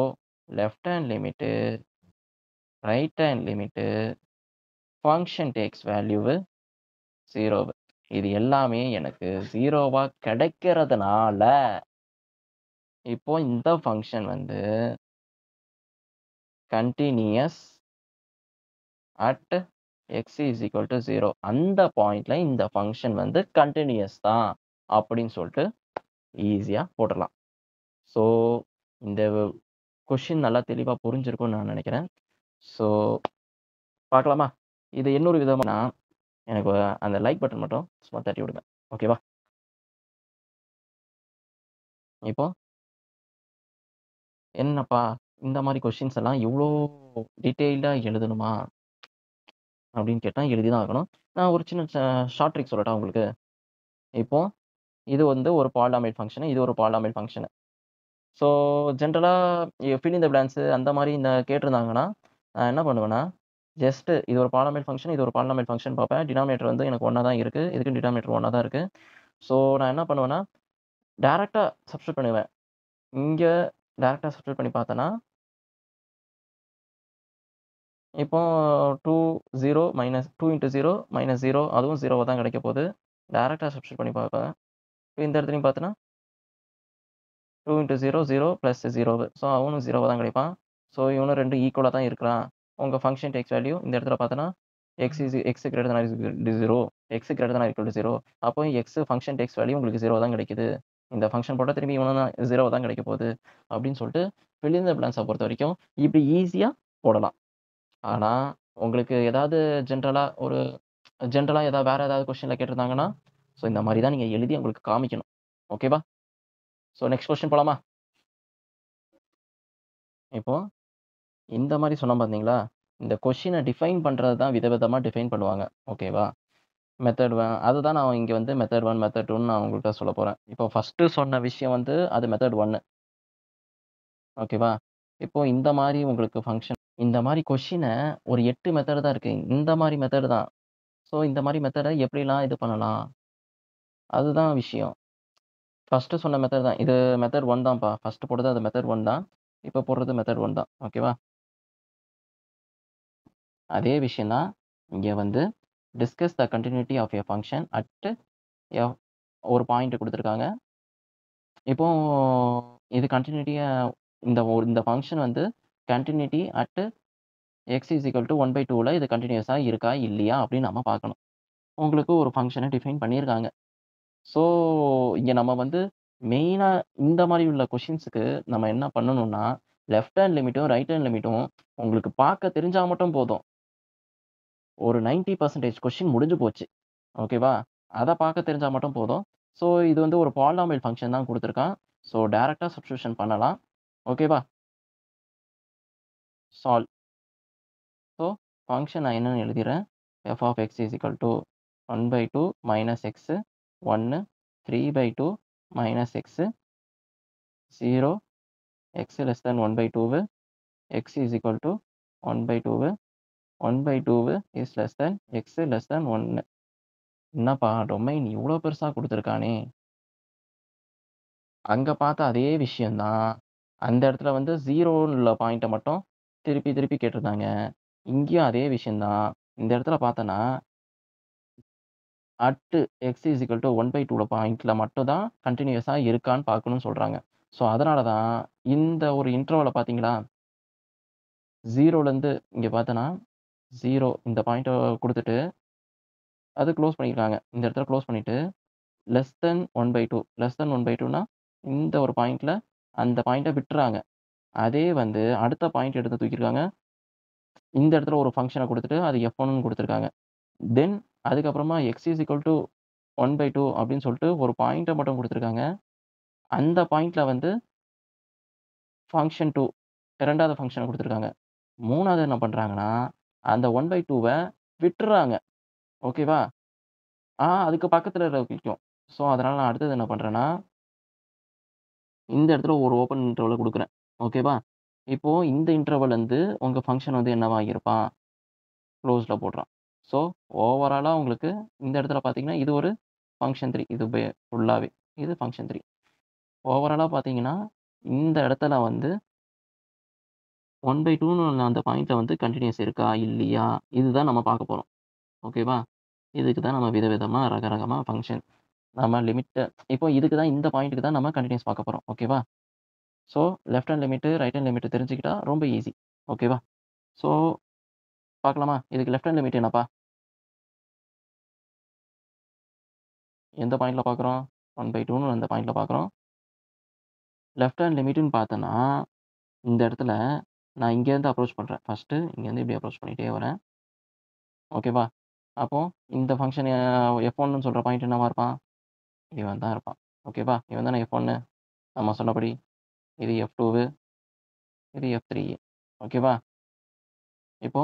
left hand limit, right hand limit, function takes value 0. இது எல்லாமே எனக்கு 0வா கிடைக்கிறதுனால, இப்போ இந்த ஃபங்ஷன் வந்து continuous at X is equal to 0. அந்த பாயிண்ட்ல இந்த ஃபங்ஷன் வந்து கன்டினியஸ் தான் அப்படின்னு சொல்லிட்டு ஈஸியா போட்டுறலாம். ஸோ, இந்த கொஸ்டின் நல்லா தெளிவா புரிஞ்சிருக்கும்னு நான் நினைக்கிறேன். ஸோ, பார்க்கலாமா? இது இன்னொரு விதமா எனக்கு அந்த லைக் பட்டன் மட்டும் சும்மா தட்டி விடுங்க. ஓகேவா? இப்போ என்னப்பா இந்த மாரி கொஸ்டின்ஸ் எல்லாம் இவ்ளோ டீட்டெயில்டா எழுதணுமா? அப்படின்னு கேட்டா எழுதி தான் ஆகணும். நான் ஒரு சின்ன ஷார்ட் ட்ரிக் சொல்லட்டா உங்களுக்கு? இப்போ இது வந்து ஒரு பாலினாமியல் ஃபங்ஷன். இது ஒரு பாலினாமியல் ஃபங்ஷன். ஸோ, ஜென்ரலா ஃபில் இன் த பிளாங்க்ஸ் அந்த மாரி இந்த கேட்டிருந்தாங்கன்னா, நான் என்ன பண்ணுவேன்னா, ஜஸ்ட் இது ஒரு பாலினாமியல் ஃபங்ஷன், இது ஒரு பாலினாமியல் ஃபங்ஷன் பார்ப்பேன். டினாமினேட்டர் வந்து எனக்கு 1 தான் இருக்கு. இதுக்கும் டினாமினேட்டர் 1 தான் இருக்கு. ஸோ, நான் என்ன பண்ணுவேன்னா, டைரக்ட்டா சப்ஸ்டிட்யூட் பண்ணுவேன். இங்க டைரக்ட்டா சப்ஸ்டிட்யூட் பண்ணி பார்த்தேன்னா, இப்போ 2 0 மைனஸ் 2 இன்டூ 0 மைனஸ் 0 அதுவும் 0வா தான் கிடைக்க போகுது. டைரக்ட்டா சப்ஸ்டிட்யூட் பண்ணி பார்ப்பேன். இந்த இடத்துலயும் பார்த்தேன்னா 2 இன்டூ 0 0 பிளஸ் 0. ஸோ, அவனும் 0வா தான் கிடைப்பான். ஸோ, இவனும் 2 ஈக்குவலா தான் இருக்கிறான். உங்க ஃபங்ஷன் டேக்ஸ் வேல்யூ இந்த இடத்துல பார்த்தோன்னா, x greater than or equal to 0. X greater than or equal to 0. அப்போ எக்ஸ் ஃபங்ஷன் டேக்ஸ் வேல்யூ உங்களுக்கு 0 தான் கிடைக்குது. இந்த ஃபங்ஷன் போட்டா திரும்பி இவனும் தான் 0 தான் கிடைக்க போகுது. அப்படின்னு சொல்லிட்டு ஃபில் இன் த பிளாங்க்ஸ பொறுத்தவரைக்கும் இப்படி ஈஸியா போடலாம். ஆனா, உங்களுக்கு ஏதாவது ஜென்ரலா ஏதாவது வேற ஏதாவது கொஸ்டின்ல கேட்டிருந்தாங்கன்னா, ஸோ இந்த மாரி தான் நீங்க எழுதி அவங்களுக்கு காமிக்கணும். ஓகேவா? ஸோ நெக்ஸ்ட் கொஸ்டின் போலாமா? இப்போ இந்த மாரி சொன்னேன் பார்த்தீங்களா? இந்த கொஸ்டின டிஃபைன் பண்றது தான் விதவிதமா டிஃபைன் பண்ணுவாங்க. ஓகேவா? மெத்தட் அதுதான் நான் இங்க வந்து மெத்தட் 1, மெத்தட் 2ன்னு நான் உங்கள்ட்ட சொல்லப் போறேன். இப்போ ஃபர்ஸ்ட்டு சொன்ன விஷயம் வந்து அது மெத்தட் 1. ஓகேவா? இப்போ இந்த மாரி உங்களுக்கு ஃபங்ஷன் இந்த மாரி கொஸ்டின ஒரு 8 மெத்தட் தான் இருக்கு. இந்த மாரி மெத்தட் தான். ஸோ இந்த மாரி மெத்தட எப்படிலாம் இது பண்ணலாம்? அதுதான் விஷயம். ஃபர்ஸ்ட்டு சொன்ன மெத்தட் தான். இது மெத்தட் 1 தான்ப்பா. ஃபர்ஸ்ட்டு போட்டது அது மெத்தட் 1 தான். இப்போ போடுறது மெத்தட் 1 தான். ஓகேவா? அதே விஷயம் தான். இங்க வந்து discuss the continuity of a function at a ஒரு பாயிண்ட் குடுத்துருக்காங்க. இப்போ இது கன்டினியூட்டிய இந்த ஃபங்ஷன் வந்து continuity at X is equal to 1/2ல இது கன்டினியூஸா இருக்கா? இல்லையா? அப்படின்னு நம்ம பார்க்கணும். உங்களுக்கு ஒரு ஃபங்ஷன டிஃபைன் பண்ணியிருக்காங்க. ஸோ, இங்க நம்ம வந்து மெயினா இந்த மாரி உள்ள கொஸ்டின்ஸ்க்கு நம்ம என்ன பண்ணணும்னா, லெஃப்ட் ஹேண்ட் லிமிட்டும், ரைட் ஹேண்ட் லிமிட்டும் உங்களுக்கு பார்க்க தெரிஞ்சா மட்டும் போதும். ஒரு 90% கொஸ்டின் முடிஞ்சு போச்சு. ஓகேவா? அத பார்க்க தெரிஞ்சா மட்டும் போதும். ஸோ, இது வந்து ஒரு பாலினாமியல் ஃபங்ஷன் தான் குடுத்துருக்கான். ஸோ, டைரக்ட்டா சப்ஸ்டிடியூஷன் பண்ணலாம். ஓகேவா? சால்வ். ஸோ, ஃபங்ஷன் நான் என்னன்னு எழுதிறேன். F of X is equal to 1/2 minus x 1 3/2 minus x 0 x less than 1/2 x is equal to 1/2 1/2 is less than x less than 1. என்னப்பா டொமைன் இவ்ளோ பெருசா குடுத்துருக்கானே! அங்க பார்த்த அதே விஷயம் தான். அந்த இடத்துல வந்து 0ன்னு உள்ள பாயிண்ட்ட மட்டும் திருப்பி திருப்பி கேட்டிருந்தாங்க. இங்கேயும் அதே விஷயம் தான். இந்த இடத்துல பார்த்தன்னா at X is equal to 1/2 பாயிண்ட்ல மட்டும் தான் கண்டினியூஸா இருக்கான்னு பார்க்கணும்னு சொல்றாங்க. ஸோ அதனால தான் இந்த ஒரு இன்டர்வல பார்த்தீங்களா, 0லேருந்து இங்க பார்த்தேன்னா, 0 இந்த பாயிண்ட்ட குடுத்துட்டு, அது குளோஸ் பண்ணியிருக்காங்க. இந்த இடத்துல குளோஸ் பண்ணிட்டு, லெஸ் தென் 1/2 லெஸ் தென் 1/2ன்னா இந்த ஒரு பாயிண்ட்ல அந்த பாயிண்ட்ட விட்டுறாங்க. அதே வந்து அடுத்த பாயிண்ட் எடுத்து தூக்கியிருக்காங்க. இந்த இடத்துல ஒரு ஃபங்ஷன குடுத்துட்டு, அது F1ன்னு குடுத்துருக்காங்க. தென் அதுக்கப்புறமா எக்ஸ் இஸ் ஈக்குவல் டு 1/2 அப்படின்னு சொல்லிட்டு ஒரு பாயிண்ட்ட மட்டும் குடுத்துருக்காங்க. அந்த பாயிண்ட்ல வந்து ஃபங்ஷன் 2 2வது ஃபங்ஷன குடுத்துருக்காங்க. 3வது என்ன பண்றாங்கன்னா, அந்த 1/2வ விட்டுர்றாங்க. ஓகேவா? அதுக்கு பக்கத்துல நிக்கும். ஸோ, அதனால நான் அடுத்தது என்ன பண்றேன்னா, இந்த இடத்துல ஒரு ஓப்பன் இன்டர்வல குடுக்குறேன். ஓகேவா? இப்போ இந்த இன்டர்வல்லேருந்து உங்க ஃபங்ஷன் வந்து என்னவா இருப்பான்? குளோஸ்ல போடுறான். ஸோ, ஓவராலா உங்களுக்கு இந்த இடத்துல பார்த்தீங்கன்னா, இது ஒரு ஃபங்ஷன் 3 இது ஃபுல்லாவே. இது ஃபங்ஷன் 3. ஓவராலா பார்த்தீங்கன்னா, இந்த இடத்துல வந்து 1/2ன்னு அந்த பாயிண்ட்ல வந்து கன்டினியூஸ் இருக்கா? இல்லையா? இதுதான் நம்ம பார்க்க போறோம். ஓகேவா? இதுக்கு தான் நம்ம விதவிதமா, ரகரகமா ஃபங்ஷன் நம்ம லிமிட்ட இப்போ இதுக்கு தான் இந்த பாயிண்ட்க்கு தான் நம்ம கன்டினியூஸ் பார்க்க போறோம். ஓகேவா? So, left hand limit, right hand limit தெரிஞ்சுக்கிட்டா ரொம்ப ஈஸி. ஓகேவா? ஸோ, பார்க்கலாமா? இதுக்கு லெஃப்ட் ஹேண்ட் லிமிட் என்னப்பா? எந்த பாயிண்ட்ல பார்க்குறோம்? 1/2ன்னு அந்த பாயிண்ட்ல பார்க்குறோம். லெஃப்ட் ஹேண்ட் லிமிட்டுன்னு பார்த்தோன்னா, இந்த இடத்துல நான் இங்கேருந்து அப்ரோச் பண்றேன். ஃபர்ஸ்ட்டு இங்கேருந்து இப்படி அப்ரோச் பண்ணிட்டே வரேன். ஓகேவா? அப்போ இந்த ஃபங்ஷன் F1ன்னு சொல்ற பாயிண்ட் என்னவா இருப்பான்? இவன் தான் இருப்பான். ஓகேவா? இவன் தானே F1 நம்ம சொன்னபடி. இது F2 இது F3 ஓகேவா? இப்போ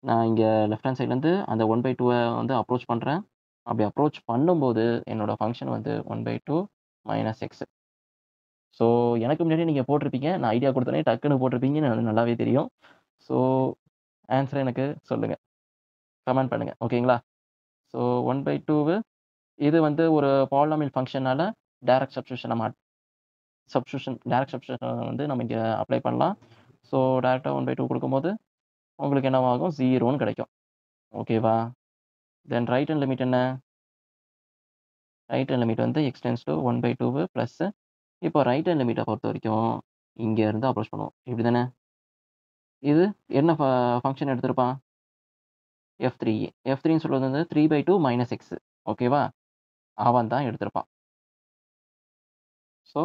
நான் இங்க லெஃப்ட் ஹேண்ட் சைட்லேருந்து அந்த 1/2வ வந்து அப்ரோச் பண்றேன். அப்படி அப்ரோச் பண்ணும்போது என்னோட ஃபங்ஷன் வந்து 1/2 மைனஸ் எக்ஸ். ஸோ, எனக்கு முன்னாடியே நீங்க போட்டிருப்பீங்க. நான் ஐடியா குடுத்தோனே டக்குன்னு போட்டிருப்பீங்கன்னு எனக்கு நல்லாவே தெரியும். ஸோ, ஆன்ஸர எனக்கு சொல்லுங்க. கமெண்ட் பண்ணுங்க. ஓகேங்களா? ஸோ, 1/2 இது வந்து ஒரு பாலினாமியல் ஃபங்ஷனால டைரக்ட் டைரக்ட் சப்ஸ்டிடியூஷன் வந்து நம்ம இங்க அப்ளை பண்ணலாம். ஸோ, டைரக்ட்டா 1/2 குடுக்கும்போது உங்களுக்கு என்னவாகும்? 0ன்னு கிடைக்கும். ஓகேவா? தென் ரைட் ஹேண்ட் லிமிட் என்ன? ரைட் ஹேண்ட் லிமிட் வந்து எக்ஸ் டெண்ட்ஸ் டூ 1/2 பிளஸ் இப்போ ரைட் ஹேண்ட் லிமிட்ட பொறுத்தவரைக்கும் இங்க இருந்து அப்ரோச் பண்ணுவோம். இப்படிதானே? இது என்ன ஃபங்ஷன் எடுத்திருப்பான்? F3. F3ன்னு சொல்றது வந்து 3/2 மைனஸ் எக்ஸ். ஓகேவா? அவன் தான் எடுத்திருப்பான். So,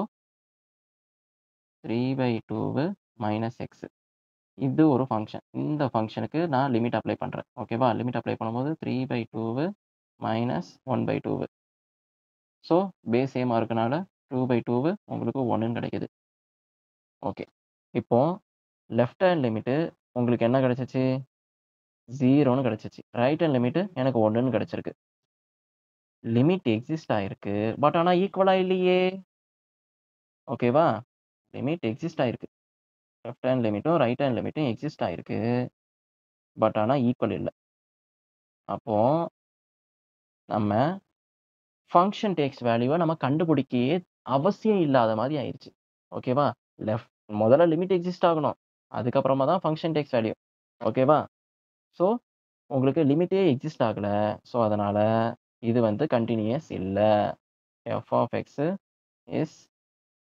3/2 minus X. இது ஒரு ஃபங்ஷன். இந்த ஃபங்ஷனுக்கு நான் லிமிட் அப்ளை பண்றேன். ஓகேவா? லிமிட் அப்ளை பண்ணும்போது 3/2 மைனஸ் 1/2. ஸோ, பேஸ் சேமா இருக்கனால 2/2 உங்களுக்கு 1ன்னு கிடைக்குது. ஓகே. இப்போ லெஃப்ட் ஹேண்ட் லிமிட்டு உங்களுக்கு என்ன கிடைச்சுச்சு? 0ன்னு கிடைச்சுச்சு. ரைட் ஹேண்ட் லிமிட்டு எனக்கு 1ன்னு கிடைச்சிருக்கு. லிமிட் எக்ஸிஸ்ட் ஆயிருக்கு. பட் ஆனா ஈக்குவலா இல்லையே! ஓகேவா? லிமிட் எக்ஸிஸ்ட் ஆயிருக்கு. லெஃப்ட் ஹேண்ட் லிமிட்டும், ரைட் ஹேண்ட் லிமிட்டும் எக்ஸிஸ்ட் ஆயிருக்கு. பட் ஆனா ஈக்குவல் இல்ல. அப்போ நம்ம ஃபங்ஷன் டேக்ஸ் வேல்யூவ நம்ம கண்டுபிடிக்கயே அவசியம் இல்லாத மாரி ஆயிருச்சு. ஓகேவா? லெஃப்ட் முதல்ல லிமிட் எக்ஸிஸ்ட் ஆகணும். அதுக்கப்புறமா தான் ஃபங்ஷன் டேக்ஸ் வேல்யூ. ஓகேவா? ஸோ, உங்களுக்கு லிமிட்டே எக்ஸிஸ்ட் ஆகல. ஸோ, அதனால இது வந்து கன்டினியூயஸ் இல்ல. F of X is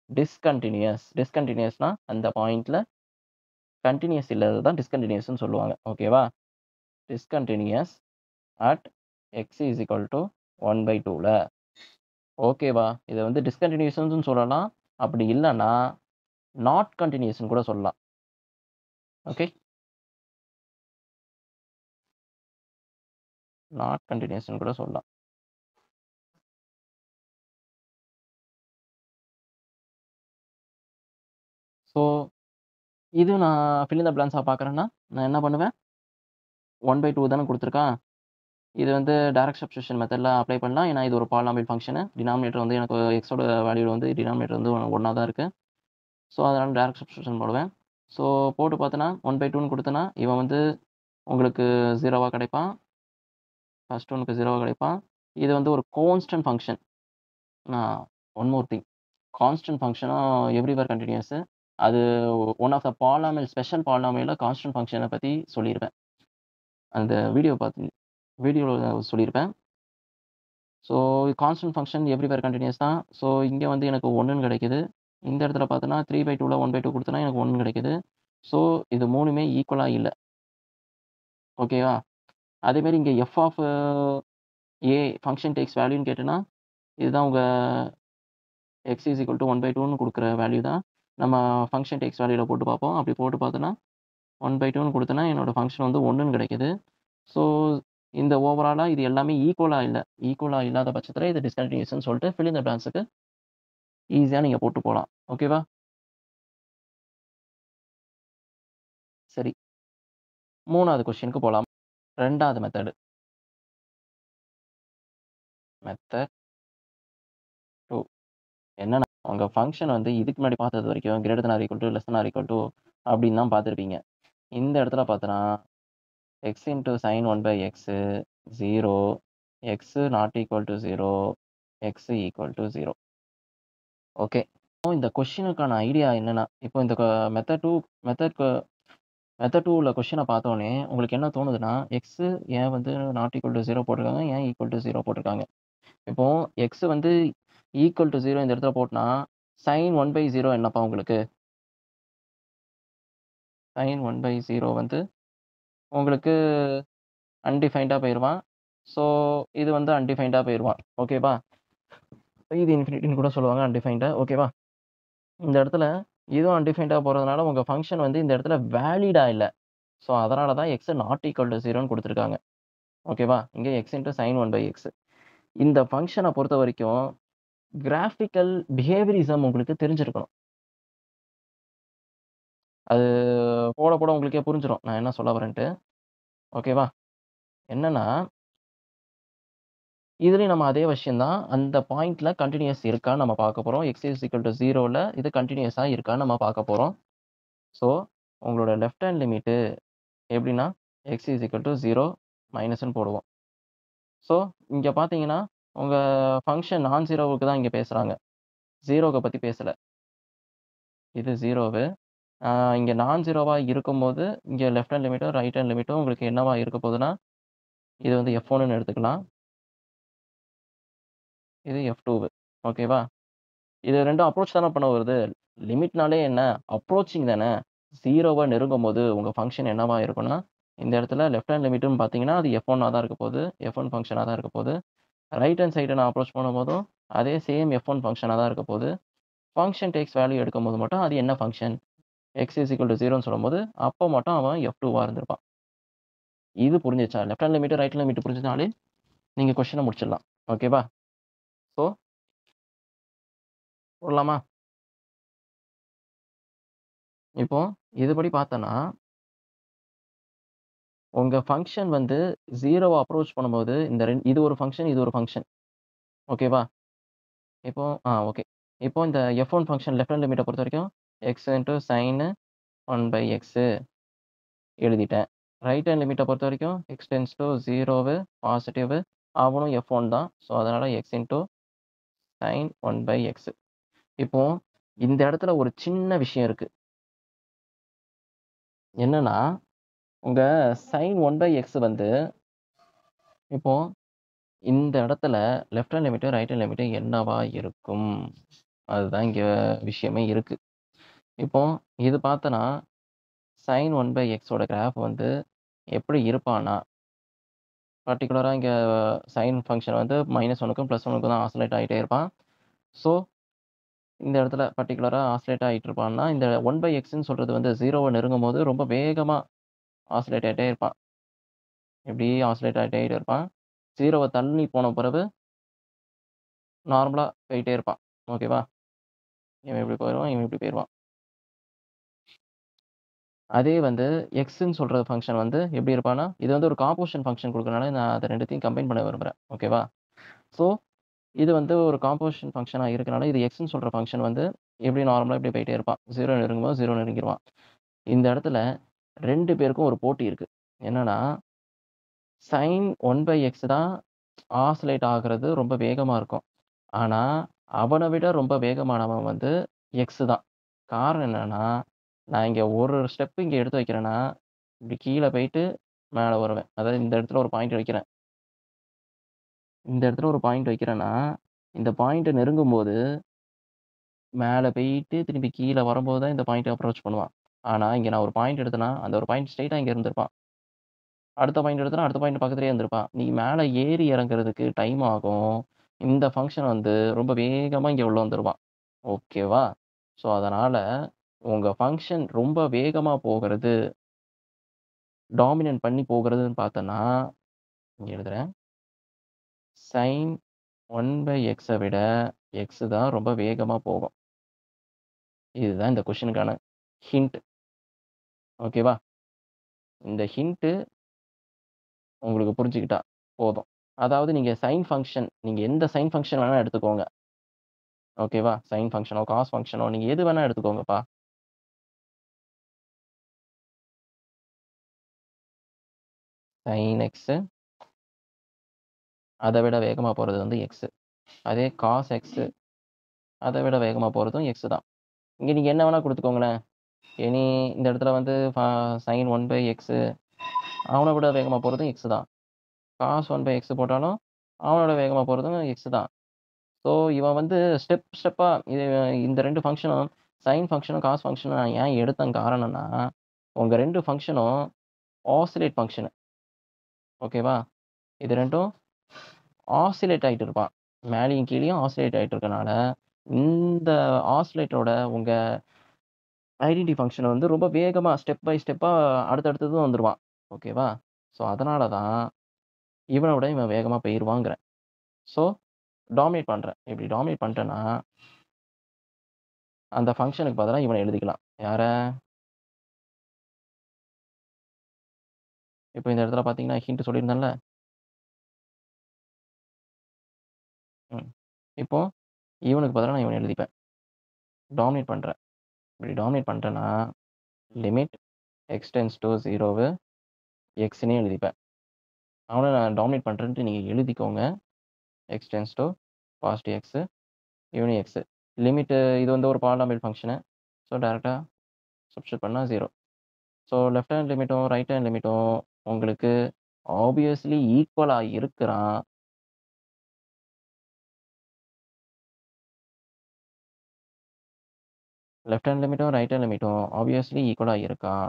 discontinuous. டிஸ்கன்டினியூயஸ்னா அந்த பாயிண்ட்ல கன்டினியூயஸ் இல்லாதது தான் டிஸ்கன்டினியூயஸ்ன்னு சொல்லுவாங்க. ஓகேவா? Discontinuous at X is equal to 1/2ல. ஓகேவா? இத வந்து டிஸ்கன்டினியூயஸ்ன்னு சொல்லலாம். அப்படி இல்லன்னா, நாட் கன்டினியூயஸ்ன்னு கூட சொல்லலாம். ஓகே. நாட் கன்டினியூயஸ்ன்னு கூட சொல்லலாம். ஸோ, இது நான் ஃபில் இன் த பிளாங்க்ஸா பார்க்குறேன்னா, நான் என்ன பண்ணுவேன்? 1/2 தானே குடுத்துருக்கான். இது வந்து டைரக்ட் சப்ஸ்டிடியூஷன் மெத்தட்ல அப்ளை பண்ணலாம். ஏன்னா, இது ஒரு பாலினாமியல் ஃபங்ஷனு. டினாமினேட்டர் வந்து எனக்கு எக்ஸோட வேல்யூ வந்து டினாமினேட்டர் வந்து 1ஆ தான் இருக்கு. ஸோ, அதனால டைரக்ட் சப்ஸ்டிடியூஷன் போடுவேன். ஸோ, போட்டு பார்த்தேன்னா 1/2ன்னு குடுத்தேன்னா, இவன் வந்து உங்களுக்கு 0வா கிடைப்பான். ஃபர்ஸ்ட் ஒன்னுக்கு 0வா கிடைப்பான். இது வந்து ஒரு கான்ஸ்டன்ட் ஃபங்ஷன். நான் ஒன் மோர் திங். கான்ஸ்டன்ட் ஃபங்ஷனும் எவ்ரிவேர் கன்டினியூயஸ். அது one of the polynomial special பாலினாமியல்ல கான்ஸ்டன்ட் ஃபங்ஷன பத்தி சொல்லியிருப்பேன். அந்த வீடியோல சொல்லியிருப்பேன். So constant function everywhere continuous தான். ஸோ இங்கே வந்து எனக்கு 1ன்னு கிடைக்குது. இந்த இடத்துல பார்த்தோன்னா 3/2ல 1/2 கொடுத்தனா எனக்கு 1 கிடைக்குது. ஸோ இது 3மே ஈக்குவலா இல்ல. ஓகேவா? அதேமாரி இங்க f of a function takes வேல்யூன்னு கேட்டேன்னா, இதுதான் உங்க எக்ஸ் இஸ் ஈக்குவல் டூ 1/2ன்னு குடுக்குற வேல்யூ தான். நம்ம ஃபங்ஷன் டேக்ஸ் வேல்யூல போட்டு பார்ப்போம். அப்படி போட்டு பார்த்தோன்னா, 1/2ன்னு குடுத்தேன்னா, என்னோட ஃபங்ஷன் வந்து 1ன்னு கிடைக்குது. ஸோ இந்த ஓவராலா இது எல்லாமே ஈக்குவலா இல்ல. ஈக்குவலா இல்லாத பட்சத்தில இது டிஸ்கன்டினியூஸ்ன்னு சொல்லிட்டு ஃபில் இன் த பிளாங்க்ஸ்க்கு ஈஸியா நீங்க போட்டு போலாம். ஓகேவா? சரி. 3வது கொஸ்டினுக்கு போலாம். 2வது மெத்தட். மெத்தட் 2 என்னன்னா, உங்க ஃபங்ஷன் வந்து இதுக்கு முன்னாடி பார்த்தது வரைக்கும் greater than or equal to, less than or equal to அப்படின்னு தான் பார்த்திருப்பீங்க. இந்த இடத்துல பார்த்தோன்னா, x into sin 1/x 0, x not equal to 0, x equal to 0. Okay. இப்போ இந்த கொஸ்டினுக்கான ஐடியா என்னன்னா, இப்போ இந்த மெத்தட் 2 மெத்தட் மெத்தட் 2ல கொஸ்டின பார்த்தோனே உங்களுக்கு என்ன தோணுதுன்னா, x ஏன் வந்து நாட் ஈக்குவல் டூ 0 போட்டிருக்காங்க? ஏன் ஈக்குவல் டூ 0 போட்டிருக்காங்க? இப்போ x வந்து ஈக்குவல் டூ 0 இந்த இடத்துல போட்டனா, sin 1/0 என்னப்பா உங்களுக்கு? sin 1/0 வந்து உங்களுக்கு அன்டிஃபைன்டா போயிருவான். ஸோ இது வந்து அன்டிஃபைன்டா போயிருவான். ஓகேவா? இது இன்ஃபினிட்டின்னு கூட சொல்லுவாங்க அன்டிஃபைன்டா. ஓகேவா? இந்த இடத்துல இதுவும் அன்டிஃபைன்டா போறதுனால உங்க ஃபங்ஷன் வந்து இந்த இடத்துல வேலிடா இல்ல. ஸோ அதனால தான் x நாட் ஈக்குவல் டூ 0ன்னு குடுத்துருக்காங்க. ஓகேவா? இங்க x இன்டூ sin 1/x. இந்த ஃபங்ஷன பொறுத்தவரைக்கும் கிராஃபிக்கல் பிஹேவியரிசம் உங்களுக்கு தெரிஞ்சிருக்கணும். அது போட போட உங்களுக்கே புரிஞ்சிரும். நான் என்ன சொல்ல வரேன்ட்டு. ஓகேவா? என்னன்னா, இதுலயும் நம்ம அதே விஷயம் தான். அந்த பாயிண்ட்ல கன்டினியூயஸ் இருக்கான்னு நம்ம பார்க்க போறோம். x இஸ் ஈக்குவல் டூ 0ல இது கன்டினியூயஸா இருக்கான்னு நம்ம பார்க்க போறோம். ஸோ உங்களோட லெஃப்ட் ஹேண்ட் லிமிட்டு எப்படின்னா, x இஸ் ஈக்குவல் டூ 0 மைனஸ்ன்னு போடுவோம். ஸோ இங்க பார்த்தீங்கன்னா, உங்க ஃபங்ஷன் நான் ஜீரோவுக்கு தான் இங்க பேசுறாங்க. 0க்க பத்தி பேசல. இது 0வு. இங்க நான் ஜீரோவா இருக்கும்போது, இங்க லெஃப்ட் ஹேண்ட் லிமிட்டும், ரைட் ஹேண்ட் லிமிட்டும் உங்களுக்கு என்னவா இருக்க போதுன்னா, இது வந்து F1ன்னு எடுத்துக்கலாம். இது F2வு. ஓகேவா? இது 2ம் அப்ரோச் தானே பண்ண வருது. லிமிட்னாலே என்ன? அப்ரோச்சிங் தானே. 0வ நெருங்கும்போது உங்க ஃபங்ஷன் என்னவா இருக்கும்னா, இந்த இடத்துல லெஃப்ட் ஹேண்ட் லிமிட்ன்னு பார்த்தீங்கன்னா, அது F1ஆ தான் இருக்க போது. F1 ஃபங்ஷனா தான் இருக்க போது. ரைட் ஹேண்ட் சைட நான் அப்ரோச் பண்ணும்போதும், அதே சேம் F1 ஃபங்ஷனா தான் இருக்க போது. ஃபங்ஷன் டேக்ஸ் வேல்யூ எடுக்கும்போது மட்டும் அது என்ன function? x is equal to 0ன்னு சொல்லும்போது, அப்ப மட்டும் அவன் F2வா இருந்திருப்பான். இது புரிஞ்சுச்சா? Left hand limit, right hand limit புரிஞ்சதுனாலே, நீங்க கொஸ்டின முடிச்சிடலாம். ஓகேவா? ஸோ போடலாமா? இப்போ இதுபடி பார்த்தோன்னா, உங்க ஃபங்ஷன் வந்து 0வ அப்ரோச் பண்ணும்போது, இந்த இது ஒரு ஃபங்ஷன், இது ஒரு ஃபங்ஷன். ஓகேவா? இப்போ ஓகே. இப்போ இந்த F1 ஃபங்ஷன் லெஃப்ட் ஹேண்ட் லிமிட்ட பொறுத்தவரைக்கும், x இன்டூ sin 1/x எழுதிட்டேன். ரைட் ஹேண்ட் லிமிட்ட பொறுத்தவரைக்கும், x டெண்ட்ஸ் டூ 0வு பாசிட்டிவ் அவனும் F1 தான். ஸோ அதனால x இன்டூ sin 1/x. இப்போ இந்த இடத்துல ஒரு சின்ன விஷயம் இருக்கு. என்னன்னா, உங்க sin 1/x வந்து இப்போ இந்த இடத்துல லெஃப்ட் ஹேண்ட் லிமிட்டும், ரைட் ஹேண்ட் லிமிட்டும் என்னவா இருக்கும்? அதுதான் இங்க விஷயமே இருக்கு. இப்போ இது பார்த்தோன்னா, sin 1/x ஓட கிராஃப் வந்து எப்படி இருப்பான்னா, பர்ட்டிகுலரா இங்க சைன் ஃபங்ஷன் வந்து -1க்கும், +1க்கும் தான் ஆசிலேட் ஆயிட்டே இருப்பான். ஸோ இந்த இடத்துல பர்ட்டிகுலரா ஆசிலேட் ஆயிட்டு இருப்பான்னா, இந்த 1/xன்னு சொல்றது வந்து 0வ நெருங்கும்போது ரொம்ப வேகமா ஆசிலேட் ஆயிட்டே இருப்பான். இப்படி ஆசிலேட் ஆயிட்டே இருப்பான். 0வ தள்ளி போன பிறகு நார்மலா போயிட்டே இருப்பான். ஓகேவா? இவன் இப்படி போயிருவான், இவன் இப்படி போயிருவான். அதே வந்து எக்ஸ்ன்னு சொல்ற ஃபங்ஷன் வந்து எப்படி இருப்பான்னா, இது வந்து ஒரு காம்போசிஷன் ஃபங்ஷன் குடுக்கறனால நான் அத 2த்தையும் கம்பைன் பண்ண விரும்புறேன். ஓகேவா? ஸோ இது வந்து ஒரு காம்போசிஷன் ஃபங்ஷனா இருக்கனால, இது எக்ஸ்ன்னு சொல்ற ஃபங்ஷன் வந்து எப்படி நார்மலா இப்படி போயிட்டே இருப்பான். 0 நெருங்கும்போது 0 நெருங்கிருவான். இந்த இடத்துல 2 பேருக்கும் ஒரு போட்டி இருக்கு. என்னன்னா, sin 1/x தான் ஆசிலேட் ஆகுறது ரொம்ப வேகமா இருக்கும். ஆனா, அவன விட ரொம்ப வேகமானவன் வந்து எக்ஸ் தான். காரணம் என்னன்னா, நான் இங்க ஒரு ஸ்டெப் இங்க எடுத்து வைக்கிறேன்னா, இப்படி கீழ போயிட்டு மேல வருவேன். அதாவது இந்த இடத்துல ஒரு பாயிண்ட் வைக்கிறேன். இந்த இடத்துல ஒரு பாயிண்ட் வைக்கிறேன்னா, இந்த பாயிண்ட்ட நெருங்கும்போது, மேல போயிட்டு திரும்பி கீழ வரும்போது தான் இந்த பாயிண்ட்ட அப்ரோச் பண்ணுவான். ஆனா, இங்க நான் ஒரு பாயிண்ட் எடுத்தேன்னா, அந்த ஒரு பாயிண்ட் ஸ்ட்ரெய்ட்டா இங்க இருந்திருப்பான். அடுத்த பாயிண்ட் எடுத்தேன்னா, அடுத்த பாயிண்ட் பக்கத்திலேயே இருந்திருப்பான். நீ மேல ஏறி இறங்குறதுக்கு டைம் ஆகும். இந்த ஃபங்ஷன் வந்து ரொம்ப வேகமா இங்க உள்ள வந்துருவான். ஓகேவா? ஸோ, அதனால உங்க ஃபங்ஷன் ரொம்ப வேகமா போகுறது, டாமினன்ட் பண்ணி போகுறதுன்னு பார்த்தன்னா, இங்க எழுதுறேன். sin 1/xஅ விட x தான் ரொம்ப வேகமா போகும். இதுதான் இந்த கொஸ்டினுக்கான ஹிண்ட். ஓகேவா? இந்த ஹிண்ட் உங்களுக்கு புரிஞ்சுக்கிட்டா போதும். அதாவது நீங்க சைன் ஃபங்ஷன் நீங்க எந்த சைன் ஃபங்ஷன் வேணா எடுத்துக்கோங்க. ஓகேவா? சைன் ஃபங்ஷனோ, காஸ் ஃபங்ஷனோ நீங்க எது வேணா எடுத்துக்கோங்கப்பா. sin x அத விட வேகமா போறது வந்து x. அதே cos x அத விட வேகமா போறதும் x தான். இங்க நீங்க என்ன வேணா குடுத்துக்கோங்களேன். எனி இந்த இடத்துல வந்து sin 1/x அவன விட வேகமா போறதும் x தான். cos 1/x போட்டாலும் அவனோட வேகமா போறதும் x தான். ஸோ இவன் வந்து ஸ்டெப்பா இந்த 2 ஃபங்ஷனும் சைன் ஃபங்ஷனும், காஸ் ஃபங்ஷனும் நான் ஏன் எடுத்தேன் காரணம்னா, உங்க 2 ஃபங்ஷனும் ஆசிலேட் ஃபங்ஷனு. ஓகேவா? இது 2ம் ஆசிலேட் ஆயிட்டு இருப்பான். மேலயும் கீழயும் ஆசிலேட் ஆயிட்டு இருக்கனால, இந்த ஆசிலேட்டரோட உங்க ஐடென்டி ஃபங்ஷன் வந்து ரொம்ப வேகமா ஸ்டெப் பை ஸ்டெப்பா அடுத்தடுத்தது வந்துருவான். ஓகேவா? ஸோ அதனால தான் இவன விட இவன் வேகமா போயிருவாங்கிறேன். ஸோ டாமினேட் பண்றேன். இப்படி டாமினேட் பண்ணிட்டேன்னா, அந்த ஃபங்ஷனுக்கு பதிலா இவன எழுதிக்கலாம். யார? இப்ப இந்த இடத்துல பார்த்தீங்கன்னா, ஹிண்ட் சொல்லியிருந்தேன்ல. ம். இப்போ இவனுக்கு பதிலா நான் இவன எழுதிப்பேன். டாமினேட் பண்றேன். இப்படி டாமினேட் பண்ணிட்டேன்னா, லிமிட் x டெண்ட்ஸ் டூ 0 எக்ஸ்ன்னே எழுதிப்பேன். அவன நான் டாமினேட் பண்றேன்ட்டு நீங்க எழுதிக்கோங்க. x tends to positive x, இவனும் x. லிமிட் இது வந்து ஒரு பாலினாமியல் ஃபங்ஷனு. ஸோ டைரக்ட்டா சப்ஸ்டிட்யூட் பண்ணா 0. ஸோ லெஃப்ட் ஹேண்ட் லிமிட்டும், ரைட் ஹேண்ட் லிமிட்டும் உங்களுக்கு ஆப்வியஸ்லி ஈக்குவலா இருக்கிறான். லெஃப்ட் ஹேண்ட் லிமிட்டும், ரைட் ஹேண்ட் லிமிட்டும் ஆப்வியஸ்லி ஈக்குவலா இருக்கான்.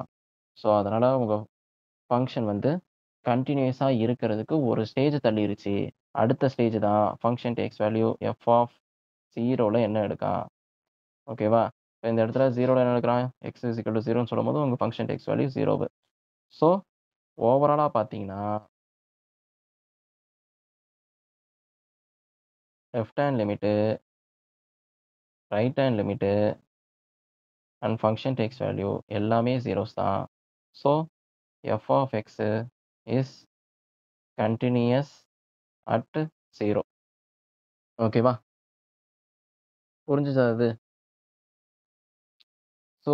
ஸோ அதனால உங்க ஃபங்ஷன் வந்து கன்டினியூஸா இருக்கிறதுக்கு ஒரு ஸ்டேஜ் தள்ளிருச்சு. அடுத்த ஸ்டேஜ் தான் function takes value f of 0ல என்ன எடுக்கான். ஓகேவா? இப்ப இந்த இடத்துல 0ல என்ன எடுக்குறான்? x இஸ் ஈக்குவல் டூ 0ன்னு சொல்லும்போது உங்க ஃபங்ஷன் டேக்ஸ் வேல்யூ 0. ஸோ ஓவராலா பார்த்தீங்கன்னா, left hand limit, right hand limit and function takes value எல்லாமே ஜீரோஸ் தான். So f of x is continuous at 0. ஓகேவா? புரிஞ்சுதா இது? ஸோ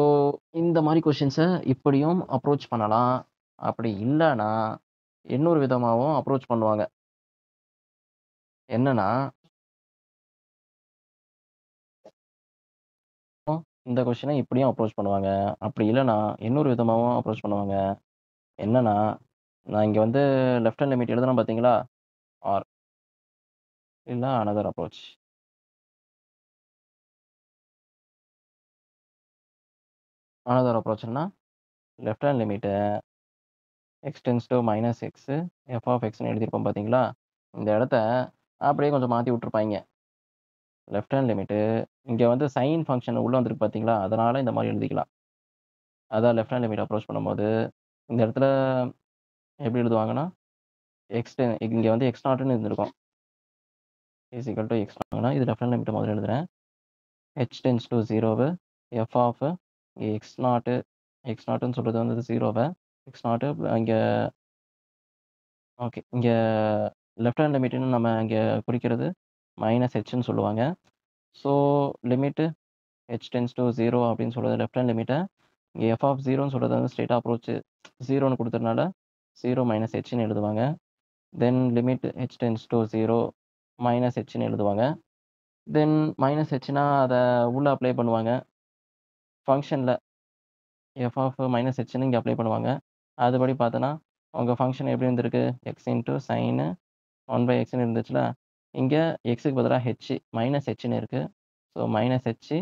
இந்த மாரி கொஸ்டின்ஸ இப்படியும் அப்ரோச் பண்ணலாம். அப்படி இல்லன்னா, இன்னொரு விதமாவும் அப்ரோச் பண்ணுவாங்க. என்னன்னா, இந்த கொஸ்டின இப்படியும் அப்ரோச் பண்ணுவாங்க. அப்படி இல்லன்னா, இன்னொரு விதமாவும் அப்ரோச் பண்ணுவாங்க. என்னன்னா, நான் இங்க வந்து லெஃப்ட் ஹேண்ட் லிமிட் எழுதுனேன் பார்த்தீங்களா? ஆர் இல்ல அனதர் அப்ரோச். அனதர் அப்ரோச்ன்னா, லெஃப்ட் ஹேண்ட் லிமிட்ட x tends to minus x f of xன்னு எழுதியிருப்போம் பார்த்தீங்களா? இந்த இடத்த அப்படியே கொஞ்சம் மாத்தி விட்டுருப்பாய்ங்க. லெஃப்ட் ஹேண்ட் லிமிட்டு இங்க வந்து சைன் ஃபங்ஷன் உள்ள வந்திருக்கு பார்த்தீங்களா? அதனால இந்த மாரி எழுதிக்கலாம். அதான் லெஃப்ட் ஹேண்ட் லிமிட் அப்ரோச் பண்ணும்போது, இந்த இடத்துல எப்படி எழுதுவாங்கன்னா, இங்க வந்து x நாட்ன்னு இருந்திருக்கும். இஸ் ஈக்குவல் டூ x நாட்னா இது லெஃப்ட் ஹேண்ட் லிமிட்ட முதல்ல எழுதுறேன். h tends to 0 f of x not x நாட்ன்னு சொல்றது வந்து 0வ x நாட் இங்க ஓகே. இங்க லெஃப்ட் ஹேண்ட் லிமிட்ன்னு நம்ம இங்க குறிக்கிறது மைனஸ் hன்னு சொல்லுவாங்க. So limit h tends to 0 அப்படின்னு சொல்றது லெஃப்ட் ஹேண்ட் லிமிட்ட இங்க f ஆஃப் 0ன்னு சொல்றது வந்து ஸ்ட்ரெய்ட்டா அப்ரோச் 0ன்னு குடுத்ததுனால 0 மைனஸ் hன்னு எழுதுவாங்க. Then limit h tends to 0 minus hன்னு எழுதுவாங்க. தென் மைனஸ் hன்னா அத உள்ள அப்ளை பண்ணுவாங்க. ஃபங்ஷன்ல f ஆஃப் மைனஸ் hன்னு இங்க அப்ளை பண்ணுவாங்க. அதுபடி பார்த்தோன்னா, உங்க ஃபங்ஷன் எப்படி இருந்திருக்கு? x இன்டூ சைன் 1 பை எக்ஸ்ன்னு இருந்துச்சுல, இங்கே எக்ஸுக்கு பதிலாக ஹெச் மைனஸ் ஹெச்னு இருக்குது. So minus H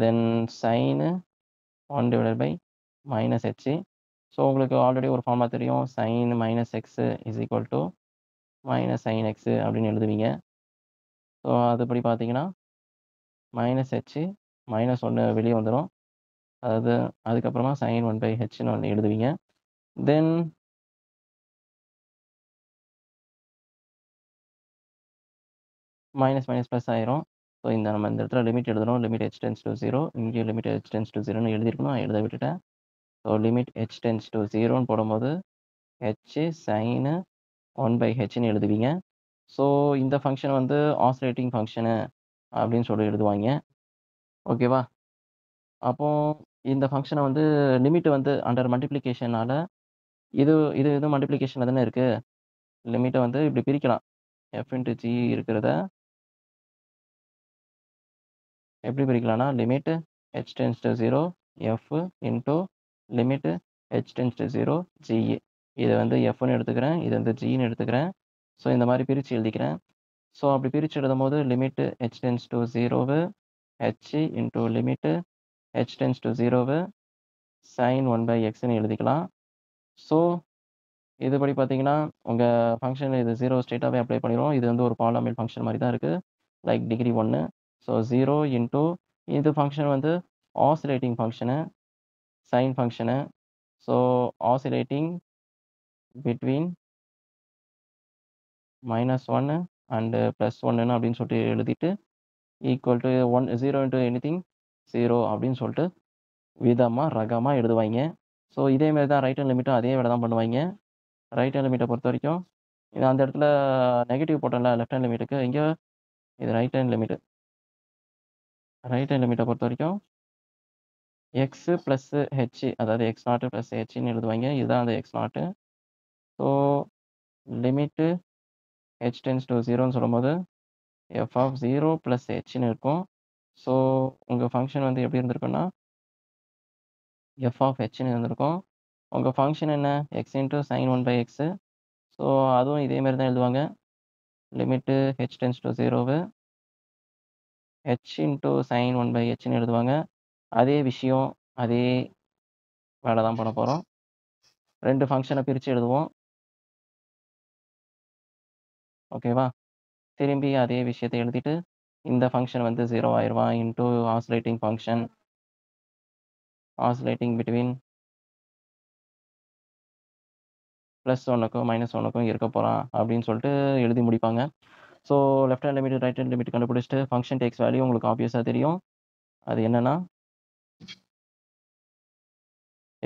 then sine 1 divided by minus H. So உங்களுக்கு ஆல்ரெடி ஒரு ஃபார்முலா தெரியும், sine minus x is equal to minus sine x அப்படின்னு எழுதுவீங்க. ஸோ அதுபடி பார்த்தீங்கன்னா மைனஸ் ஹெச் மைனஸ் 1 வெளியே வந்துடும். அதாவது அதுக்கப்புறமா சைன் 1 பை ஹெச்னு ஒன்று எழுதுவீங்க. தென் மைனஸ் மைனஸ் ப்ளஸ் ஆயிரும். ஸோ நம்ம இந்த இடத்துல லிமிட் எழுதணும். லிமிட் h டென்ஸ் டு 0, இங்கே லிமிட் h டென்ஸ் டு 0ன்னு எழுதியிருக்கணும், எழுத விட்டுட்டேன். So limit h tends to 0ன்னு போடும்போது h சைனு 1 பை ஹெச்னு எழுதுவீங்க. ஸோ இந்த ஃபங்க்ஷன் வந்து ஆசிலேட்டிங் ஃபங்க்ஷனு அப்படின்னு சொல்லி எழுதுவாங்க. ஓகேவா? அப்போ இந்த ஃபங்க்ஷனை வந்து லிமிட் வந்து அண்டர் மல்டிப்ளிகேஷனால் இது இது இது மல்டிப்ளிகேஷனில் தானே இருக்குது. லிமிட்டை வந்து இப்படி பிரிக்கலாம். எஃப் இன்ட்டு ஜி இருக்கிறத எப்படி பிரிக்கலாம்னா limit h tends to 0 f into limit h tends to 0 G. இதை வந்து எஃப்னு எடுத்துக்கிறேன், இது வந்து ஜின்னு எடுத்துக்கிறேன். ஸோ இந்த மாதிரி பிரித்து எழுதிக்கிறேன். ஸோ அப்படி பிரித்து எழுதும் போது limit h tends to 0 h into limit h tends to 0 sine 1 by எக்ஸ்ன்னு எழுதிக்கலாம். ஸோ இதுபடி பார்த்தீங்கன்னா உங்கள் ஃபங்க்ஷன் இது 0 ஸ்ட்ரெயிட்டாகவே அப்ளை பண்ணிடும். இது வந்து ஒரு பாலினாமியல் ஃபங்க்ஷன் மாதிரி தான் இருக்குது, லைக் டிகிரி 1. ஸோ 0 இன்ட்டு இது ஃபங்க்ஷன் வந்து oscillating function, sine function. So oscillating between -1 and +1 அப்படின்னு சொல்லிட்டு எழுதிட்டு ஈக்குவல் டு 0 இன்ட்டு எனிதிங் 0 அப்படின்னு சொல்லிட்டு விதமாக ரகமாக எழுதுவாங்க. ஸோ இதேமாரி தான் ரைட் ஹேண்ட் லிமிட்டும் அதே வேலை தான் பண்ணுவாங்க. ரைட் ஹேண்ட் லிமிட்டை பொறுத்த வரைக்கும் இது அந்த இடத்துல நெகட்டிவ் போட்டோம்ல லெஃப்ட் ஹேண்ட் லிமிட்டுக்கு, இங்கே இது right hand limit. Right hand லிமிட்டை பொறுத்த வரைக்கும் எக்ஸ் ப்ளஸ் ஹெச், அதாவது எக்ஸ் நாட்டு ப்ளஸ் ஹெச்னு எழுதுவாங்க. இதுதான் அந்த x naught. So limit h tends to 0ன்னு சொல்லும்போது எஃப் ஆஃப் 0 ப்ளஸ் ஹெச்னு இருக்கும். ஸோ உங்கள் ஃபங்க்ஷன் வந்து எப்படி இருந்திருக்குன்னா எஃப் ஆஃப் ஹெச்னு இருந்திருக்கும். உங்கள் ஃபங்க்ஷன் என்ன, x into sine 1 by x. So அதுவும் இதேமாரி தான் எழுதுவாங்க. Limit h tends to 0 h into sine 1 by ஹெச்னு எழுதுவாங்க. அதே விஷயம், அதே வேலை தான் பண்ண போகிறோம். 2 ஃபங்க்ஷனை பிரித்து எழுதுவோம். ஓகேவா? திரும்பி அதே விஷயத்தை எழுதிட்டு இந்த ஃபங்க்ஷன் வந்து 0 ஆயிடுவான் into oscillating function, oscillating between +1க்கும் -1க்கும் இருக்க போகிறான் அப்படின்னு சொல்லிட்டு எழுதி முடிப்பாங்க. So left hand limit right hand limit கண்டுபிடிச்சிட்டு ஃபங்க்ஷன் டேக்ஸ் வேல்யூ உங்களுக்கு ஆப்வியஸாக தெரியும். அது என்னென்னா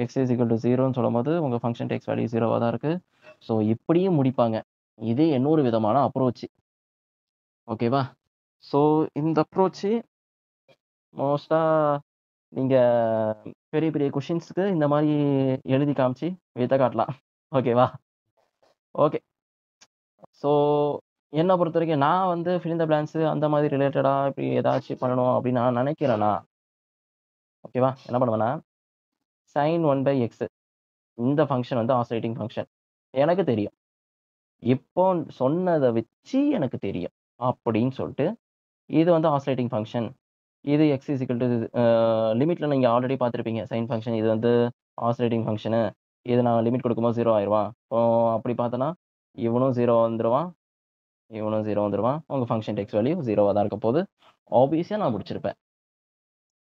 எக்ஸ் இஸ் ஈக்குவல் டு 0ன்னு சொல்லும்போது உங்கள் ஃபங்க்ஷன் டேக்ஸ் வேல்யூ 0வாக தான் இருக்குது. ஸோ இப்படியும் முடிப்பாங்க. இது இன்னொரு விதமான அப்ரோச்சு. ஓகேவா? ஸோ இந்த அப்ரோச்சு மோஸ்ட்டாக நீங்கள் பெரிய பெரிய கொஷின்ஸுக்கு இந்த மாதிரி எழுதி காமிச்சு வித்த காட்டலாம். ஓகேவா? ஓகே. ஸோ என்னை பொறுத்த வரைக்கும் நான் வந்து ஃபில் இன் த பிளாங்க்ஸு அந்த மாதிரி ரிலேட்டடாக இப்படி ஏதாச்சும் பண்ணணும் அப்படின்னு நான் நினைக்கிறேன்னா, ஓகேவா, என்ன பண்ணுவேன்னா சைன் 1 பை எக்ஸு இந்த ஃபங்க்ஷன் வந்து ஆசிலேட்டிங் ஃபங்க்ஷன் எனக்கு தெரியும். இப்போ சொன்னதை வச்சு எனக்கு தெரியும் அப்படின்னு சொல்லிட்டு இது வந்து ஆசிலேட்டிங் ஃபங்க்ஷன். இது எக்ஸ் இஸ் ஈக்குவல் டு லிமிட்டில் நீங்கள் ஆல்ரெடி பார்த்துருப்பீங்க சைன் ஃபங்க்ஷன். இது வந்து ஆசிலேட்டிங் ஃபங்க்ஷனு. இது நான் லிமிட் கொடுக்கும்போது 0 ஆயிடுவான். இப்போ அப்படி பார்த்தோன்னா இவனும் 0 வந்துடுவான், இவனும் 0 வந்துடுவான். உங்கள் ஃபங்க்ஷன் டெக்ஸ் வேல்யூ 0வாக தான் இருக்க போது. ஆப்வியஸாக நான் முடிச்சிருப்பேன்.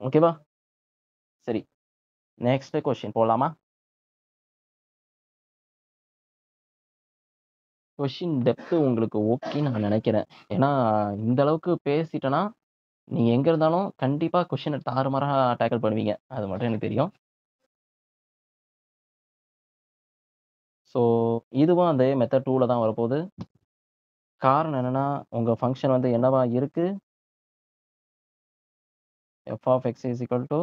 ஓகேவா? சரி, நெக்ஸ்ட் கொஸ்டின் போகலாமா? கொஸ்டின் டெப்த்து உங்களுக்கு ஓகேன்னு நான் நினைக்கிறேன். ஏன்னா இந்த அளவுக்கு பேசிட்டேன்னா நீங்கள் எங்கே இருந்தாலும் கண்டிப்பாக கொஸ்டினை தாறுமாறாக டேக்கிள் பண்ணுவீங்க. அது மட்டும் எனக்கு தெரியும். ஸோ இதுவும் அதே மெத்தட் 2ல தான் வரப்போகுது. காரணம் என்னென்னா உங்கள் ஃபங்க்ஷன் வந்து என்னவா இருக்குது, f of X is equal to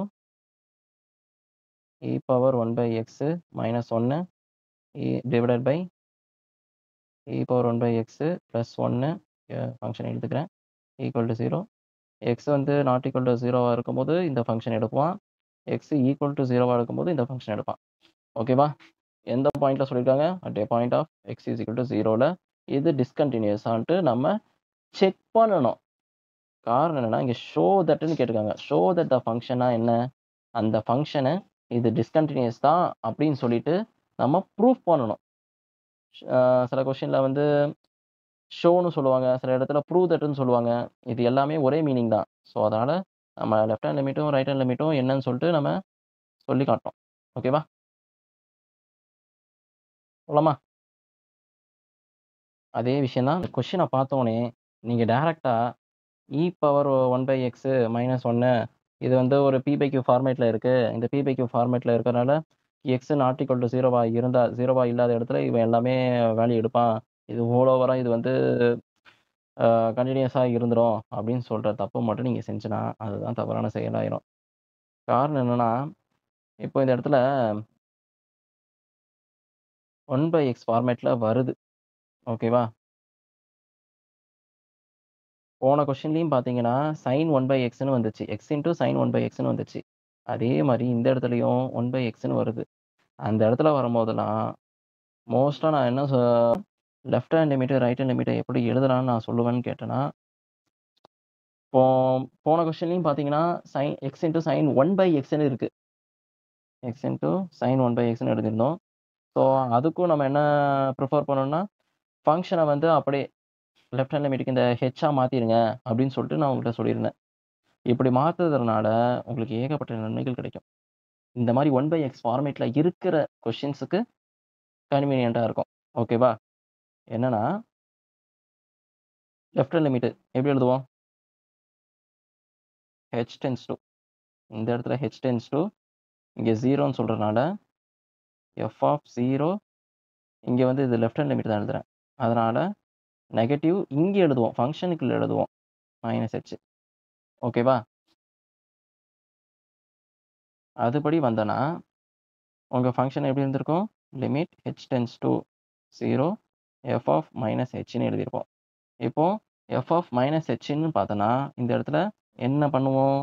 e power 1 by x minus 1 divided by e power 1 by x plus 1 function எடுத்துக்கிறேன் ஈக்குவல் டு 0. எக்ஸ் வந்து நாட் ஈக்குவல் டு 0வாக இருக்கும்போது இந்த ஃபங்க்ஷன் எடுப்பான். எக்ஸ் ஈக்குவல் டு 0வாக இருக்கும்போது இந்த ஃபங்க்ஷன் எடுப்பான். ஓகேவா? எந்த பாயிண்ட்டில் சொல்லியிருக்காங்க, at a point of X is equal to 0வில் இது டிஸ்கன்டினியூஸான்ட்டு நம்ம செக் பண்ணணும். காரணம் என்னன்னா, இங்க ஷோ தட்ன்னு கேட்டுருக்காங்க. ஷோ தட் த ஃபங்ஷன்னா என்ன? அந்த ஃபங்ஷனு இது டிஸ்கன்டினியூஸ் தான் அப்படின்னு சொல்லிட்டு நம்ம ப்ரூஃப் பண்ணணும். அ சில கொஸ்டின்ல வந்து ஷோன்னு சொல்லுவாங்க. சில இடத்துல ப்ரூவ் தட்ன்னு சொல்லுவாங்க. இது எல்லாமே ஒரே மீனிங் தான். ஸோ, அதனால நம்ம லெஃப்ட் ஹேண்ட் லிமிட்டும், ரைட் ஹேண்ட் லிமிட்டும் என்னன்னு சொல்லிட்டு நம்ம சொல்லி காட்டணும். ஓகேவா? போலாமா? அதே விஷயம் தான். இந்த கொஸ்டின பார்த்தோனே, நீங்க டைரக்ட்டா e⁻1/x -1 இது வந்து ஒரு p/q ஃபார்மேட்ல இருக்கு. இந்த p/q ஃபார்மேட்ல இருக்கறனால, x நாட் ஈக்குவல் டூ 0வா இருந்தா 0வா இல்லாத இடத்துல இவன் எல்லாமே வேல்யூ எடுப்பான். இது ஹோல் ஓவரா இது வந்து கன்டினியூஸா இருந்துரும் அப்படின்னு சொல்ற தப்பு மட்டும் நீங்க செஞ்சீன்னா, அதுதான் தவறான செயலாயிரும். காரணம் என்னன்னா, இப்போ இந்த இடத்துல 1/x ஃபார்மேட்ல வருது. ஓகேவா? போன கொஸ்டின்லயும் பார்த்தீங்கன்னா, sin 1/xன்னு வந்துச்சு. x இன்டூ sin 1/xன்னு வந்துச்சு. அதே மாரி இந்த இடத்துலயும் 1/xன்னு வருது. அந்த இடத்துல வரும்போதெல்லாம், மோஸ்ட்டா நான் என்ன left hand limit, right hand லிமிட்ட எப்படி எழுதலாம்ன்னு நான் சொல்லுவேன்னு கேட்டேன்னா, இப்போ போன கொஸ்டின்லயும் பார்த்தீங்கன்னா, x இன்டூ sin 1/xன்னு இருக்கு. x into sin 1/xன்னு எழுதியிருந்தோம். ஸோ, அதுக்கும் நம்ம என்ன ப்ரிஃபர் பண்ணோம்னா, ஃபங்ஷன வந்து அப்படியே லெஃப்ட் ஹேண்ட் லிமிட்க்கு இந்த ஹெச்சா மாத்திருங்க அப்படின்னு சொல்லிட்டு நான் உங்கள்ட்ட சொல்லியிருந்தேன். இப்படி மாத்துறதுனால உங்களுக்கு ஏகப்பட்ட நன்மைகள் கிடைக்கும். இந்த மாரி 1/x ஃபார்மேட்ல இருக்கிற கொஸ்டின்ஸுக்கு கன்வீனியன்ட்டா இருக்கும். ஓகேவா? என்னன்னா, லெஃப்ட் ஹேண்ட் லிமிட் எப்படி எழுதுவோம்? h டெண்ட்ஸ் டூ இந்த இடத்துல h டெண்ட்ஸ் டூ இங்க 0ன்னு சொல்றனால f ஆஃப் 0 இங்க வந்து இது லெஃப்ட் ஹேண்ட் லிமிட் தான் எழுதுறேன். அதனால நெகட்டிவ் இங்க எழுதுவோம். ஃபங்ஷனுக்குள்ள எழுதுவோம். -h ஓகேவா? அதுபடி வந்தனா, உங்க ஃபங்ஷன் எப்படி இருந்திருக்கும்? Limit h tends to 0 f of -hன்னு எழுதியிருப்போம். இப்போ f ஆஃப் -hன்னு பார்த்தோன்னா, இந்த இடத்துல என்ன பண்ணுவோம்?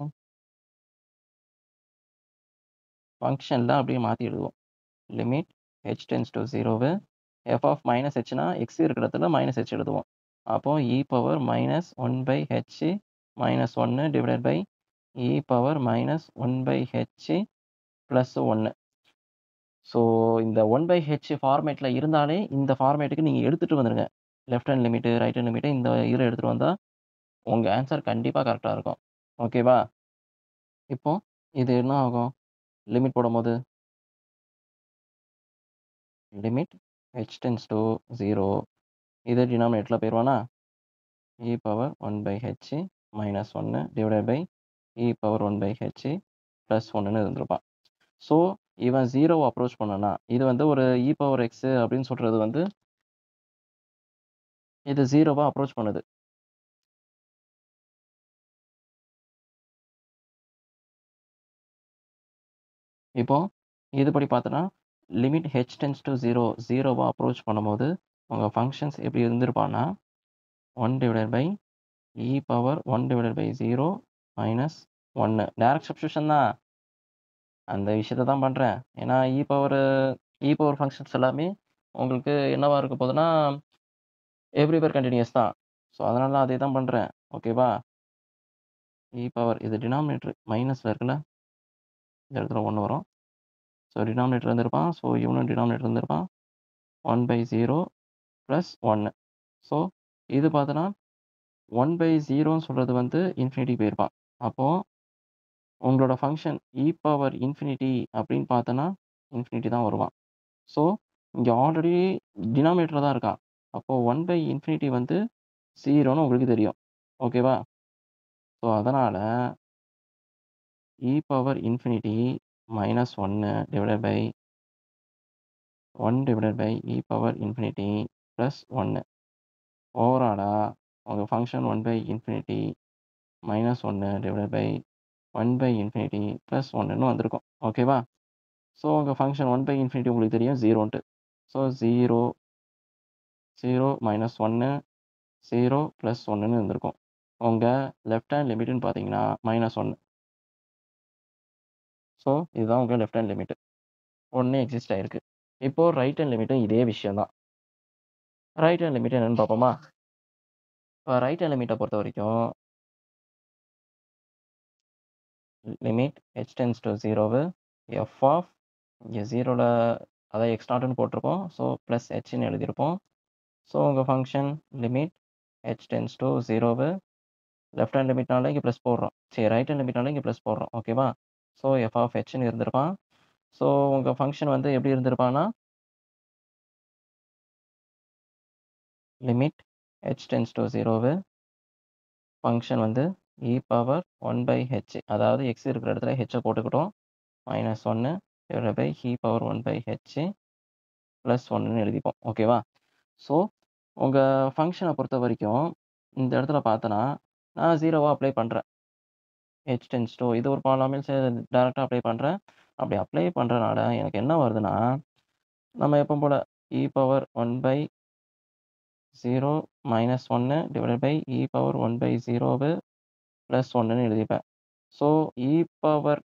ஃபங்ஷன்ல அப்படியே மாத்தி எழுதுவோம். Limit h tends to 0 f of -hனா x இருக்கிற இடத்துல -h எழுதுவோம். அப்போ e⁻−1/h -1 divided by e⁻−1/h plus 1. So, இந்த 1/h ஃபார்மேட்ல இருந்தாலே, இந்த ஃபார்மேட்டுக்கு நீங்க எடுத்துட்டு வந்துருங்க. Left hand limit, right hand லிமிட்ட இந்த இதுல எடுத்துட்டு வந்தா, உங்க ஆன்ஸர் கண்டிப்பா கரெக்ட்டா இருக்கும். ஓகேவா? இப்போ இது என்ன ஆகும்? லிமிட் போடும்போது, லிமிட் h டெண்ட்ஸ் டூ 0 இது டினாமினேட்டர்ல போயிருவானா? e⁻1/h -1 divided by e⁻1/h plus 1ன்னு இருந்திருப்பான். ஸோ, இவன் 0வ அப்ரோச் பண்ணானா, இது வந்து ஒரு e⁻x அப்படின்னு சொல்றது வந்து, இது 0வ அப்ரோச் பண்ணுது. இப்போ இதுபடி பார்த்தோன்னா, லிமிட் h டெண்ட்ஸ் டூ 0 0வ அப்ரோச் பண்ணும்போது, உங்க ஃபங்ஷன்ஸ் எப்படி இருந்திருப்பான்னா, 1 divided by e⁻1/0 minus 1 direct substitution தான். அந்த விஷயத்த தான் பண்றேன். ஏன்னா இ பவர் ஃபங்ஷன்ஸ் எல்லாமே உங்களுக்கு என்னவா இருக்க போதுன்னா, எவ்ரிவேர் கன்டினியூஸ் தான். ஸோ, அதனால தான் அதே தான் பண்றேன். ஓகேவா? இது டினாமினேட்டர் மைனஸ்ல இருக்குல்ல, இந்த இடத்துல 1 வரும். ஸோ, டினாமினேட்டர் இருந்திருப்பான். ஸோ, இவனும் டினாமினேட்டர் இருந்திருப்பான். 1/0 பிளஸ் 1. ஸோ, இது பார்த்தோன்னா, 1/0ன்னு சொல்றது வந்து இன்ஃபினிட்டி போயிருப்பான். அப்போ உங்களோட ஃபங்ஷன் e∞ அப்படின்னு பார்த்தோன்னா, இன்ஃபினிட்டி தான் வருவான். ஸோ, இங்க ஆல்ரெடி டினாமினேட்டர்ல தான் இருக்கான். அப்போ 1/∞ வந்து 0ன்னு உங்களுக்கு தெரியும். ஓகேவா? ஸோ, அதனால e∞ -1 divided by 1 divided by e∞ plus 1. ஓவராலா உங்க ஃபங்ஷன் 1/∞ -1 டிவைடட் பை 1/∞ பிளஸ் 1ன்னு வந்திருக்கும். ஓகேவா? ஸோ, உங்க ஃபங்ஷன் 1/∞ உங்களுக்கு தெரியும் 0ன்ட்டு. ஸோ, 0, 0 -1 0 பிளஸ் 1ன்னு இருந்திருக்கும். உங்க லெஃப்ட் ஹேண்ட் லிமிட்ன்னு பார்த்தீங்கன்னா, -1. ஸோ, இதுதான் உங்க லெஃப்ட் ஹேண்ட் லிமிட். 1 எக்ஸிஸ்ட் ஆயிருக்கு. இப்போ ரைட் ஹேண்ட் லிமிட்டும் இதே விஷயம் தான். ரைட் ஹேண்ட் லிமிட் என்னன்னு பார்ப்போமா? இப்போ ரைட் ஹேண்ட் லிமிட்ட பொறுத்த வரைக்கும் limit h tends to 0 f of இங்கே 0ல அதான் எக்ஸ் நாட்னு போட்டிருப்போம். ஸோ ப்ளஸ் ஹெச்ன்னு எழுதியிருப்போம். ஸோ உங்கள் function limit h tends to 0 left hand லிமிட்னால இங்கே ப்ளஸ் போடுறோம். சரி, ரைட் ஹேண்ட் லிமிட்னால இங்கே ப்ளஸ் போடுறோம். ஓகேவா? ஸோ எஃப் ஆஃப் ஹெச்ன்னு இருந்திருப்பான். ஸோ உங்கள் ஃபங்க்ஷன் வந்து எப்படி இருந்திருப்பான்னா limit h tends to 0 function வந்து e பவர் 1/h, அதாவது எக்ஸ் இருக்கிற இடத்துல ஹெச்சை போட்டுக்கிட்டோம். -1 divided by e power 1/h plus 1ன்னு எழுதிப்போம். ஓகேவா? ஸோ உங்கள் ஃபங்க்ஷனை பொறுத்த வரைக்கும் இந்த இடத்துல பார்த்தோன்னா நான் 0வா அப்ளை பண்ணுறேன். h டெண்ட்ஸ் டூ இது ஒரு பாலினாமியல் டேரெக்டாக அப்ளை பண்ணுறேன். அப்படி அப்ளை பண்ணுறனால எனக்கு என்ன வருதுன்னா, நம்ம எப்பவும் போல் e power 1/0 -1 divided by e power 1/0 plus 1ன்னு எழுதிப்பேன். So e power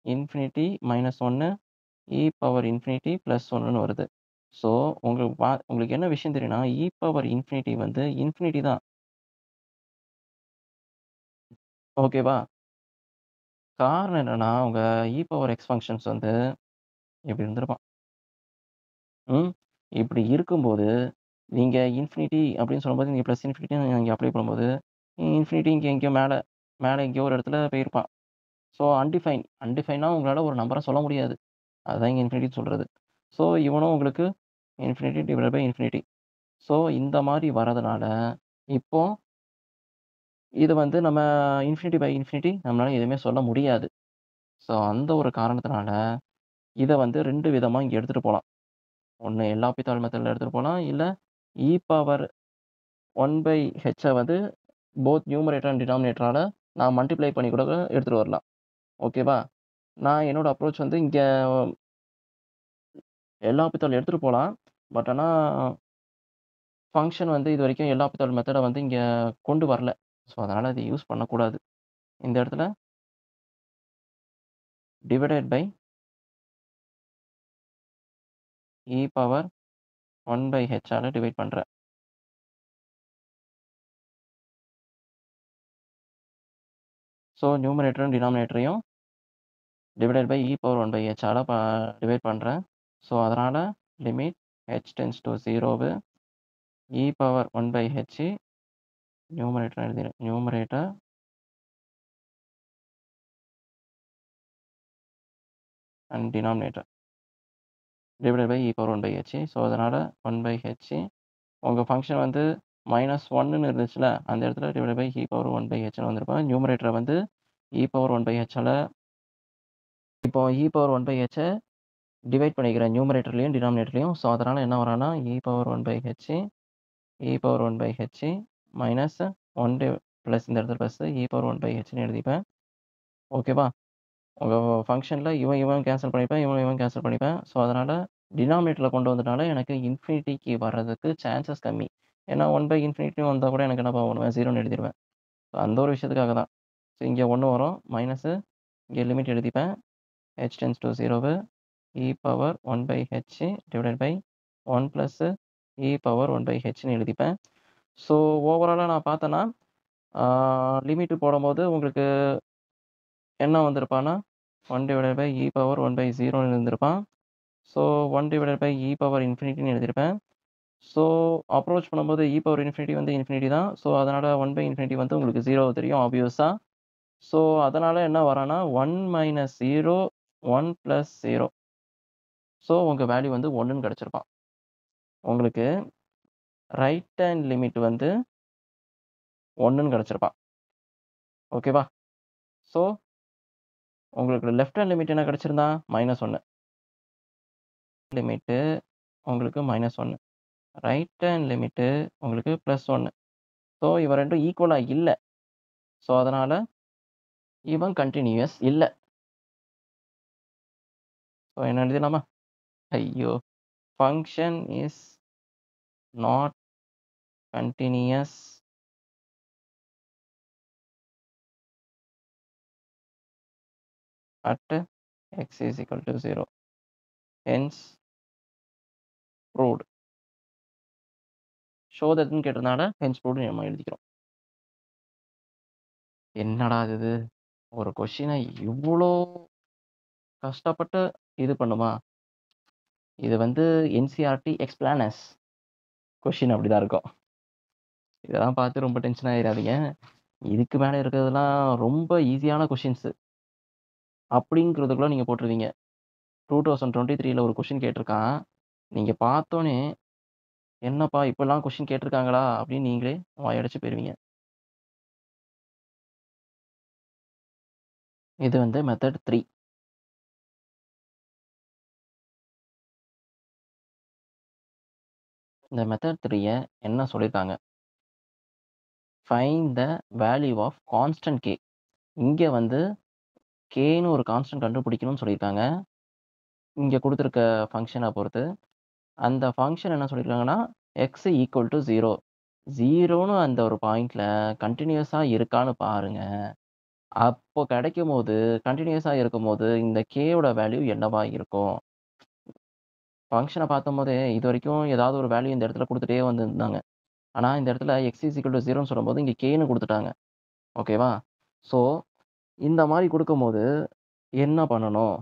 infinity -1 e power infinity plus 1ன்னு வருது. ஸோ உங்களுக்கு என்ன விஷயம் தெரியும்னா, e பவர் இன்ஃபினிட்டி வந்து இன்ஃபினிட்டி தான். ஓகேவா? காரணம் என்னன்னா, உங்க e பவர் x ஃபங்ஷன்ஸ் வந்து இப்படி இருந்திருப்பான். இப்படி இருக்கும்போது, நீங்க இன்ஃபினிட்டி அப்படின்னு சொல்லும்போது, நீங்க பிளஸ் இன்ஃபினிட்டி இங்க அப்ளை பண்ணும்போது, இன்ஃபினிட்டி இங்க எங்கேயோ மேல மேல எங்கேயோ ஒரு இடத்துல போயிருப்பான். ஸோ அன்டிஃபைன்னா உங்களால ஒரு நம்பர சொல்ல முடியாது. அதுதான் இங்க இன்ஃபினிட்டின்னு சொல்றது. ஸோ இவனும் உங்களுக்கு infinity divided by infinity. So இந்த மாரி வரதுனால, இப்போ இது வந்து நம்ம இன்ஃபினிட்டி பை இன்ஃபினிட்டி நம்மளால எதுவுமே சொல்ல முடியாது. ஸோ அந்த ஒரு காரணத்தினால, இத வந்து 2 விதமா இங்க எடுத்துட்டு போலாம். ஒண்ணு எல் ஹாப்பிதால் மெத்தட்ல எடுத்துட்டு போலாம். இல்ல இ பவர் 1/h வந்து போத் நியூமரேட்டர் அண்ட் டினாமினேட்டரால நான் மல்டிப்ளை பண்ணி கூட எடுத்துட்டு வரலாம். ஓகேவா? நான் என்னோட அப்ரோச் வந்து இங்க எல் ஹாப்பிதால் எடுத்துட்டு போலாம். பட் ஆனா ஃபங்ஷன் வந்து இதுவரைக்கும் எல் ஹாப்பிதால் மெத்தட வந்து இங்க கொண்டு வரல. ஸோ அதனால அத யூஸ் பண்ணக்கூடாது. இந்த இடத்துல divided by e power 1/h ஆல டிவைட் பண்றேன். ஸோ நியூமரேட்டரும் டினாமினேட்டரையும் divided by e power 1/h ஆல டிவைட் பண்றேன். ஸோ அதனால limit h tends to 0 e power 1/h numerator எழுதிறேன். Numerator and denominator divided by e power 1/h. So அதனால 1/h உங்க ஃபங்ஷன் வந்து -1ன்னு இருந்துச்சுல்ல, அந்த இடத்துல டிவைடட் பை இ பவர் 1/hன்னு வந்திருக்கும். நியூமரேட்டர வந்து இ பவர் 1/h ஆல இப்போ இ பவர் 1/h டிவைட் பண்ணிக்கிறேன் நியூமரேட்டர்லயும் டினாமினேட்டர்லயும். ஸோ அதனால என்ன வரும்னா இ பவர் 1/h இ பவர் 1/h மைனஸ் 1 பிளஸ் இந்த இடத்துல பிளஸ் இ பவர் 1/hன்னு எழுதிப்பேன். ஓகேவா? உங்க ஃபங்ஷன்ல இவன் கேன்சல் பண்ணிப்பேன். இவன் கேன்சல் பண்ணிப்பேன். ஸோ அதனால டினாமினேட்டர்ல கொண்டு வந்தனால எனக்கு இன்ஃபினிட்டிக்கு வர்றதுக்கு சான்சஸ் கம்மி. ஏன்னா 1/∞ வந்தா கூட எனக்கு என்ன பண்ணுவேன் 0ன்னு எழுதிருவேன். ஸோ அந்த ஒரு விஷயத்துக்காக தான். ஸோ இங்க 1 வரும். மைனஸ் இங்க லிமிட் எழுதிப்பேன். h tends to 0 e power 1/h divided by 1 plus e power 1/hன்னு எழுதிப்பேன். ஸோ ஓவராலா நான் பார்த்தேன்னா, லிமிட் போடும்போது உங்களுக்கு என்ன வந்திருப்பான்னா 1 டிவைடட் பை இ பவர் 1/0ன்னு இருந்திருப்பான். So 1 divided by e power இன்ஃபினிட்டின்னு எழுதியிருப்பேன். ஸோ அப்ரோச் பண்ணும்போது இ பவர் இன்ஃபினிட்டி வந்து இன்ஃபினிட்டி தான். ஸோ அதனால 1/∞ வந்து உங்களுக்கு 0 தெரியும் ஆப்வியஸா. ஸோ அதனால என்ன வரான்னா 1 மைனஸ் 0 1 பிளஸ் 0. ஸோ உங்க வேல்யூ வந்து 1ன்னு கிடைச்சிருப்பான். உங்களுக்கு ரைட் ஹேண்ட் லிமிட் வந்து 1ன்னு கிடைச்சிருப்பான். ஓகேவா? ஸோ உங்களுக்கு லெஃப்ட் ஹேண்ட் லிமிட் என்ன கிடைச்சிருந்தா? -1. லிமிட்டு உங்களுக்கு -1. ரைட் ஹேண்ட் லிமிட்டு உங்களுக்கு +1. ஸோ இவ 2ம் ஈக்குவலா இல்ல. ஸோ அதனால இவன் கன்டினியூயஸ் இல்ல. ஸோ என்ன எழுதிடலாமா? ஐயோ! Function is not continuous at x is equal to 0. Hence proved. Show தட்ன்னு கேட்டதுனால ஹென்ஸ் ப்ரூவ்டு நம்ம எழுதிக்கிறோம். என்னடா இது! ஒரு கொஸ்டின இவ்ளோ கஷ்டப்பட்டு இது பண்ணுமா? இது வந்து என்சிஇஆர்டி எக்ஸ்பிளானர்ஸ் கொஸ்டின் அப்படிதான் இருக்கும். இதெல்லாம் பார்த்து ரொம்ப டென்ஷன் ஆயிராதீங்க. இதுக்கு மேல இருக்கிறதெல்லாம் ரொம்ப ஈஸியான கொஸ்டின்ஸ் அப்படிங்கிறதுக்குள்ள நீங்க போட்டுருவீங்க. 2023ல ஒரு கொஸ்டின் கேட்டிருக்கான். நீங்க பார்த்தோனே, "என்னப்பா இப்படிலாம் கொஸ்டின் கேட்டிருக்காங்களா?" அப்படின்னு நீங்களே வாயடைச்சு போயிருவீங்க. இது வந்து மெத்தட் 3. இந்த மெத்தட் 3ய என்ன சொல்லியிருக்காங்க? Find the value of constant K. இங்க வந்து கேன்னு ஒரு கான்ஸ்டன்ட் கண்டுபிடிக்கணும்னு சொல்லியிருக்காங்க. இங்க குடுத்திருக்க ஃபங்ஷன பொறுத்து. அந்த ஃபங்ஷன் என்ன சொல்லியிருக்காங்கன்னா, எக்ஸ் ஈக்குவல் டூ 0. 0ன்னு அந்த ஒரு பாயிண்ட்ல கன்டினியூஸா இருக்கான்னு பாருங்க. அப்போ கிடைக்கும்போது, கன்டினியூஸா இருக்கும்போது, இந்த கேயோட வேல்யூ என்னவா இருக்கும்? ஃபங்ஷன பார்த்தம்போதே, இதுவரைக்கும் ஏதாவது ஒரு வேல்யூ இந்த இடத்துல குடுத்துட்டே வந்திருந்தாங்க. ஆனா, இந்த இடத்துல எக்ஸ் இஸ் ஈக்குவல் டூ 0ன்னு சொல்லும்போது, இங்க கேன்னு குடுத்துட்டாங்க. ஓகேவா? ஸோ, இந்த மாரி குடுக்கும்போது என்ன பண்ணணும்?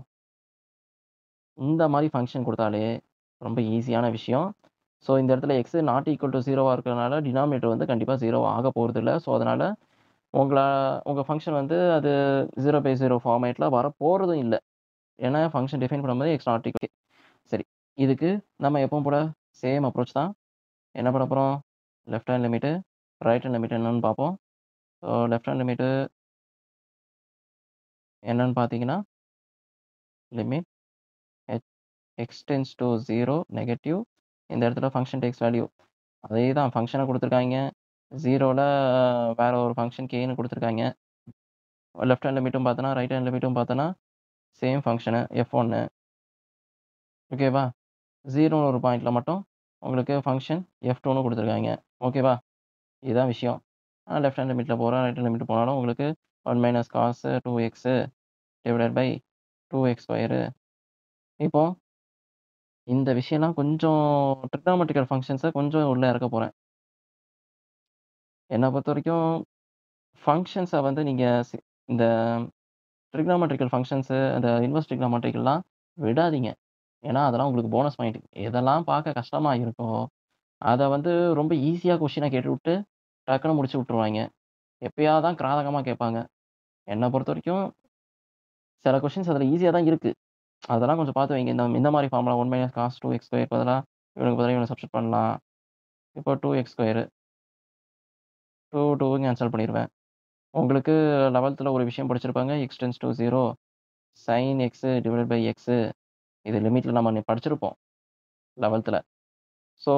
இந்த மாரி ஃபங்ஷன் குடுத்தாலே ரொம்ப ஈஸியான விஷயம். ஸோ, இந்த இடத்துல எக்ஸ் நாட் ஈக்குவல் டூ 0வா இருக்கிறதுனால, டினாமினேட்டர் வந்து கண்டிப்பா 0 ஆக போறதில்ல. ஸோ, அதனால உங்கள உங்க ஃபங்ஷன் வந்து அது 0/0 ஃபார்மேட்ல வரப்போறதும் இல்ல. ஏன்னா, ஃபங்ஷன் டிஃபைன் பண்ணும்போது எக்ஸ் நாட் ஈக்குவல் சரி. இதுக்கு நம்ம எப்பவும் போல சேம் அப்ரோச் தான். என்ன பண்ண போறோம்? Left hand limit, right hand limit என்னன்னு பார்ப்போம். ஸோ, லெஃப்ட் ஹேண்ட் லிமிட்டு என்னன்னு பார்த்தீங்கன்னா, limit x tends to 0 negative. இந்த இடத்துல ஃபங்ஷன் டேக்ஸ் வேல்யூ. அதே தான் ஃபங்ஷன குடுத்துருக்காய்ங்க. 0ல வேற ஒரு ஃபங்ஷன் கேன்னு குடுத்துருக்காய்ங்க. லெஃப்ட் ஹேண்ட் லிமிட்டும் பார்த்தோன்னா, ரைட் ஹேண்ட் லிமிட்டும் பார்த்தோன்னா, சேம் ஃபங்ஷனு F1 ஓகேவா? 0ன்னு ஒரு பாயிண்ட்ல மட்டும் உங்களுக்கு ஃபங்ஷன் F2ன்னு குடுத்துருக்காய்ங்க. ஓகேவா? இதுதான் விஷயம். லெஃப்ட் ஹேண்ட் லிமிட்ல போறோம், ரைட் ஹேண்ட் லிமிட் போனாலும் உங்களுக்கு 1 - cos 2x divided by 2x square. இப்போ இந்த விஷயம்லாம் கொஞ்சம் ட்ரிகனாமெட்ரிக்கல் ஃபங்ஷன்ஸ கொஞ்சம் உள்ள இறக்க போறேன். என்ன பொறுத்தவரைக்கும் ஃபங்ஷன்ஸ வந்து நீங்க இந்த ட்ரிகனாமெட்ரிக்கல் ஃபங்ஷன்ஸு, அந்த இன்வெர்ஸ் ட்ரிகனாமெட்ரிக்கல்லாம் விடாதீங்க. ஏன்னா, அதெல்லாம் உங்களுக்கு போனஸ் பாயிண்ட். எதெல்லாம் பார்க்க கஷ்டமா இருக்கோ, அத வந்து ரொம்ப ஈஸியா கொஸ்டினா கேட்டுவுட்டு, டக்குனு முடிச்சு விட்டுருவாய்ங்க. எப்பயாவது தான் கிராதகமா கேட்பாங்க. என்ன பொறுத்தவரைக்கும் சில கொஸ்டின்ஸ் அதில ஈஸியா தான் இருக்கு. அதெல்லாம் கொஞ்சம் பார்த்து வைங்க. இந்த மாரி ஃபார்முலா 1 - cos 2x ஸ்கொயர் பதிலா இவனுக்கு பதிலா இவன சப்ஸ்டிட்யூட் பண்ணலாம். இப்போ 2x ஸ்கொயர் 2 கேன்சல் பண்ணிருவேன். உங்களுக்கு 11ல ஒரு விஷயம் படிச்சிருப்பாங்க. x tends to 0 sin x divided by x இது லிமிட்ல நம்ம படிச்சிருப்போம் 11ல. ஸோ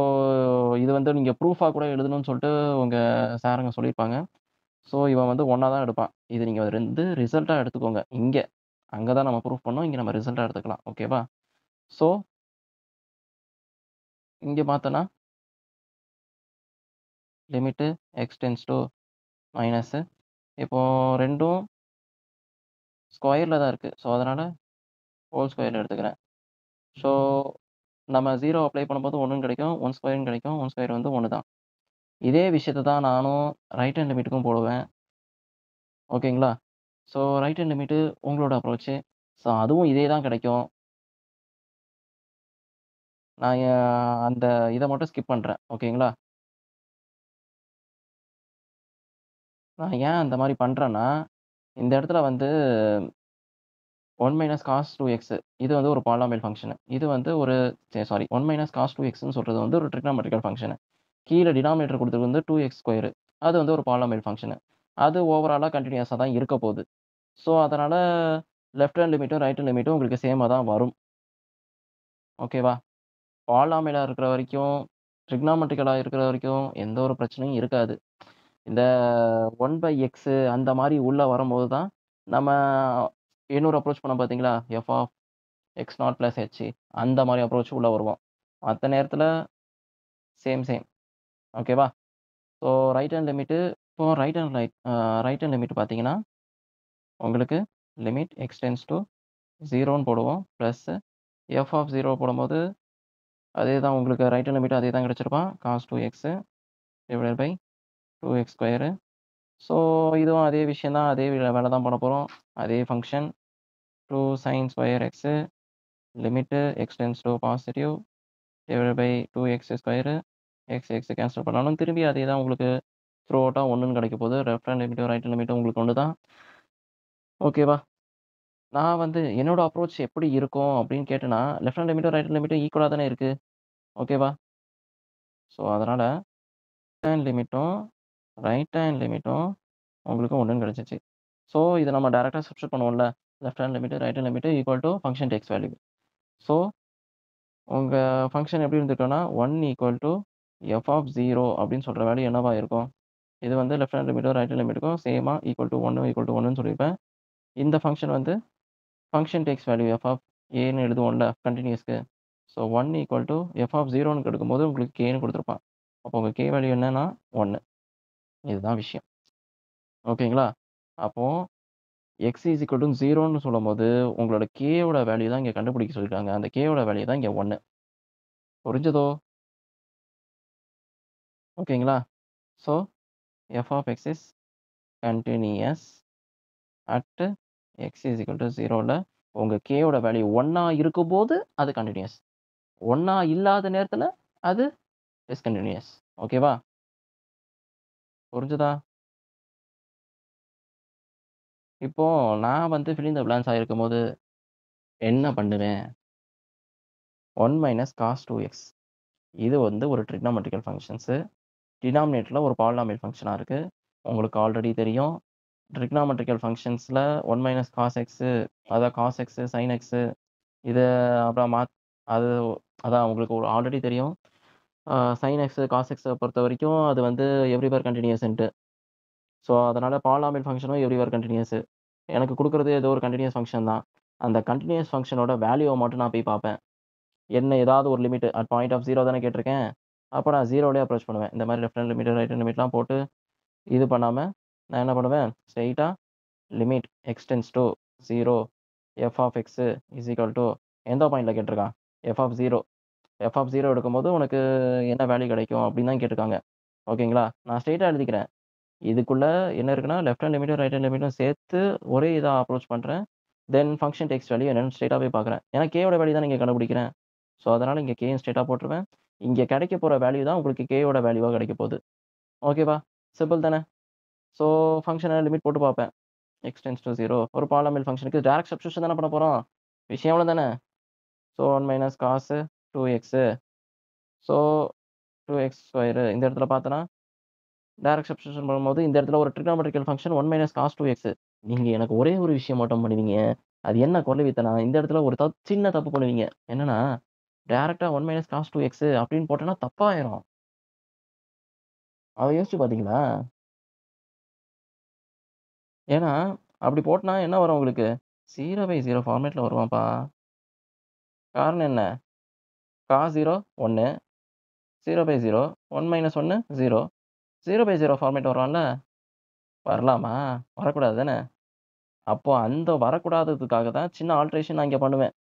இது வந்து நீங்க ப்ரூஃபா கூட எழுதணும்னு சொல்லிட்டு உங்க சாருங்க சொல்லியிருப்பாங்க. ஸோ இவன் வந்து 1 தான் எடுப்பான். இது நீங்க வந்து ரிசல்ட்டா எடுத்துக்கோங்க. அங்க தான் நம்ம ப்ரூஃப் பண்ணோம். இங்க நம்ம ரிசல்ட்டா எடுத்துக்கலாம். ஓகேவா? ஸோ இங்க பார்த்தோன்னா, limit x tends to minus இப்போ 2ம் ஸ்கொயர்ல தான் இருக்கு. ஸோ அதனால ஹோல் ஸ்கொயர்ல எடுத்துக்கிறேன். ஸோ நம்ம 0 அப்ளை பண்ணும்போது 1ன்னு கிடைக்கும். 1 ஸ்கொயர்ன்னு கிடைக்கும். 1 ஸ்கொயர் வந்து 1 தான். இதே விஷயத்த தான் நானும் ரைட் ஹேண்ட் லிமிட்டுக்கும் போடுவேன். ஓகேங்களா? ஸோ ரைட் ஹேண்ட் லிமிட்டு உங்களோட அப்ரோச்சு. ஸோ அதுவும் இதே தான் கிடைக்கும். நான் அந்த இத மட்டும் ஸ்கிப் பண்றேன். ஓகேங்களா? நான் ஏன் அந்த மாரி பண்றேன்னா, இந்த இடத்துல வந்து 1 - cos 2x இது வந்து ஒரு பாலினாமியல் ஃபங்ஷன். இது வந்து ஒரு சாரி 1 - cos 2xன்னு சொல்றது வந்து ஒரு ட்ரிகனாமெட்ரிக்கல் ஃபங்ஷன். கீழ டினாமினேட்டர் குடுத்தது வந்து 2x ஸ்கொயர். அது வந்து ஒரு பாலினாமியல் ஃபங்ஷன். அது ஓவராலா கன்டினியூஸா தான் இருக்க போது. ஸோ அதனால லெஃப்ட் ஹேண்ட் லிமிட்டும், ரைட் ஹேண்ட் லிமிட்டும் உங்களுக்கு சேமா தான் வரும். ஓகேவா? பாலினாமியலா இருக்கிற வரைக்கும், ட்ரிகனாமெட்ரிக்கலா இருக்கிற வரைக்கும் எந்த ஒரு பிரச்சனையும் இருக்காது. இந்த 1/x அந்த மாரி உள்ள வரும்போது தான், நம்ம இன்னொரு அப்ரோச் பண்ணோம் பார்த்தீங்களா? f of x0 plus h அந்த மாரி அப்ரோச் உள்ள வருவோம். மத்த நேரத்தில சேம். ஓகேவா? ஸோ ரைட் ஹேண்ட் லிமிட்டு இப்போ ரைட் ஹேண்ட் லிமிட் பார்த்தீங்கன்னா, உங்களுக்கு லிமிட் x டெண்ட்ஸ் டூ 0ன்னு போடுவோம். பிளஸ் f ஆஃப் 0 போடும்போது, அதே தான் உங்களுக்கு ரைட் ஹேண்ட் லிமிட் அதே தான் கிடைச்சிருக்கும். cos 2x divided by 2x square. So இதுவும் அதே விஷயம் தான், அதே வேலை தான் பண்ண போகிறோம். அதே function 2 sin square x limit x tends to positive divided by 2x square. X cancel பண்ணாலும் திரும்பி அதே தான் உங்களுக்கு த்ரூ அவுட்டாக ஒன்றுன்னு கிடைக்க போகுது. லெஃப்ட் ஹேண்ட் லிமிட்டும் ரைட் ஹேண்ட் லிமிட்டும் உங்களுக்கு ஒன்று தான். ஓகேவா? நான் வந்து என்னோட அப்ரோச் எப்படி இருக்கும் அப்படின்னு கேட்டேன்னா, லெஃப்ட் ஹேண்ட் லிமிட்டும் ரைட் ஹேண்ட் லிமிட்டும் ஈக்குவலா தானே இருக்கு. ஓகேவா? ஸோ அதனால லெஃப்ட் ஹேண்ட் லிமிட்டும் ரைட் ஹேண்ட் லிமிட்டும் உங்களுக்கு 1ன்னு கிடைச்சிச்சு. ஸோ இத நம்ம டைரக்ட்டா சப்ஸ்டிட்யூட் பண்ணுவோம்ல. Left hand limit, right hand limit equal to function takes value. So உங்க ஃபங்ஷன் எப்படி இருந்திருக்கும்னா 1 ஈக்குவல் டூ எஃப் ஆஃப் 0 அப்படின்னு சொல்ற வேல்யூ என்னவா இருக்கும்? இது வந்து லெஃப்ட் ஹேண்ட் லிமிட்டும் ரைட் ஹேண்ட் லிமிட்டுக்கும் சேமா ஈக்குவல் டூ 1ன்னு சொல்லியிருப்பேன். இந்த ஃபங்ஷன் வந்து function takes value F of ஏன்னு எழுதுவோம்ல கன்டினியூஸ்க்கு. So 1 equal to f of 0ன்னு எடுக்கும்போது உங்களுக்கு கேன்னு குடுத்துருப்பான். அப்போ உங்க கே வேல்யூ என்னன்னா 1. இதுதான் விஷயம். ஓகேங்களா? அப்போ எக்ஸ் இஸ் ஈக்குவல் டூ 0ன்னு சொல்லும்போது, உங்களோட கேயோட வேல்யூ தான் இங்க கண்டுபிடிக்க சொல்லியிருக்காங்க. அந்த கேயோட வேல்யூ தான் இங்க 1. புரிஞ்சதோ? ஓகேங்களா? So f of X is continuous at X is equal to 0ல உங்க கேயோட வேல்யூ 1ஆ இருக்கும்போது அது கன்டினியூயஸ். 1ஆ இல்லாத நேரத்துல அது டிஸ்கன்டினியூயஸ். ஓகேவா? புரிஞ்சதா? இப்போ நான் வந்து ஃபில் இன் த பிளாங்க்ஸ் ஆயிருக்கும்போது என்ன பண்ணுவேன்? 1 மைனஸ் காஸ் 2x இது வந்து ஒரு ட்ரிக்னாமெட்ரிக்கல் ஃபங்ஷன்ஸு. டினாமினேட்டர்ல ஒரு பாலினாமியல் ஃபங்ஷனா இருக்கு. உங்களுக்கு ஆல்ரெடி தெரியும். ட்ரிக்னாமெட்ரிக்கல் ஃபங்ஷன்ஸ்ல 1 மைனஸ் காஸ் எக்ஸு அதான் காஸ் எக்ஸு, சைன் எக்ஸு இத அப்புறம் அது அதான் உங்களுக்கு ஆல்ரெடி தெரியும். சைன் எக்ஸு, காஸ் எக்ஸ பொறுத்தவரைக்கும் அது வந்து எவ்ரிவேர் கன்டினியூயஸ்ன்ட்டு. ஸோ அதனால பாலினாமியல் ஃபங்ஷனும் எவ்ரிவேர் கன்டினியூயஸ். எனக்கு குடுக்குறது ஏதோ ஒரு கன்டினியூயஸ் ஃபங்ஷன் தான். அந்த கன்டினியூயஸ் ஃபங்ஷனோட வேல்யூவ மட்டும் நான் போய் பார்ப்பேன். என்ன ஏதாவது ஒரு லிமிட் அட் பாயிண்ட் ஆஃப் 0 தானே கேட்டிருக்கேன். அப்ப நான் 0லயே அப்ரோச் பண்ணுவேன். இந்த மாரி left hand limit, right hand லிமிட்லாம் போட்டு இது பண்ணாம, நான் என்ன பண்ணுவேன், ஸ்ட்ரெய்ட்டா limit x tends to 0 f of X is equal to எந்த பாயிண்ட்ல கேட்டிருக்கான்? F of 0. எஃப் ஆஃப் 0 எடுக்கும்போது உனக்கு என்ன வேல்யூ கிடைக்கும் அப்படின்னு தான் கேட்டிருக்காங்க. ஓகேங்களா? நான் ஸ்ட்ரெய்ட்டா எழுதிக்கிறேன். இதுக்குள்ள என்ன இருக்குன்னா, லெஃப்ட் ஹேண்ட் லிமிட்டும், ரைட் ஹேண்ட் லிமிட்டும் சேர்த்து ஒரே இதா அப்ரோச் பண்றேன். தென் ஃபங்ஷன் டேக்ஸ் வேல்யூ என்னன்னு ஸ்ட்ரெய்ட்டா போய் பார்க்குறேன். ஏன்னா கேயோட வேல்யூ தானே இங்க கண்டுபிடிக்கிறேன். ஸோ அதனால இங்க கேயும் ஸ்ட்ரெய்ட்டா போட்டுருவேன். இங்க கிடைக்க போற வேல்யூ தான் உங்களுக்கு கேயோட வேல்யூவா கிடைக்க போகுது. ஓகேவா? சிம்பிள் தானே? ஸோ ஃபங்ஷன லிமிட் போட்டு பார்ப்பேன். எக்ஸ் டென்ட்ஸ் டூ 0 ஒரு பாலினாமியல் ஃபங்ஷனுக்கு டைரக்ட் சப்ஸ்டிட்யூஷன் தானே பண்ண போறோம். விஷயம் அவ்வளோதானே. So 1 minus cos 2x so 2x square இந்த இடத்துல பார்த்தோன்னா, டைரக்ட் சப்ஸ்டிட்யூஷன் பண்ணும்போது இந்த இடத்துல ஒரு trigonometrical function 1 minus cos 2x. நீங்க எனக்கு ஒரே ஒரு விஷயம் மட்டும் பண்ணுவீங்க. அது என்ன குறளவித்தனம், இந்த இடத்துல ஒரு சின்ன தப்பு பண்ணுவீங்க. என்னன்னா, டைரக்ட்டா 1 மைனஸ் காஸ் 2x அப்படின்னு போட்டோம்னா தப்பாயிரும். அத யோசிச்சு பார்த்தீங்களா? ஏன்னா, அப்படி போட்டனா என்ன வரும் உங்களுக்கு? 0/0 ஃபார்மேட்ல வருமாப்பா. காரணம் என்ன? காஸ் 0 1 0/0 1 மைனஸ் 1 0 0/0 ஃபார்மேட் வரும்ல? வரலாமா? வரக்கூடாது தானே? அப்போ அந்த வரக்கூடாததுக்காக தான் சின்ன ஆல்டரேஷன் நான் இங்க பண்ணுவேன்.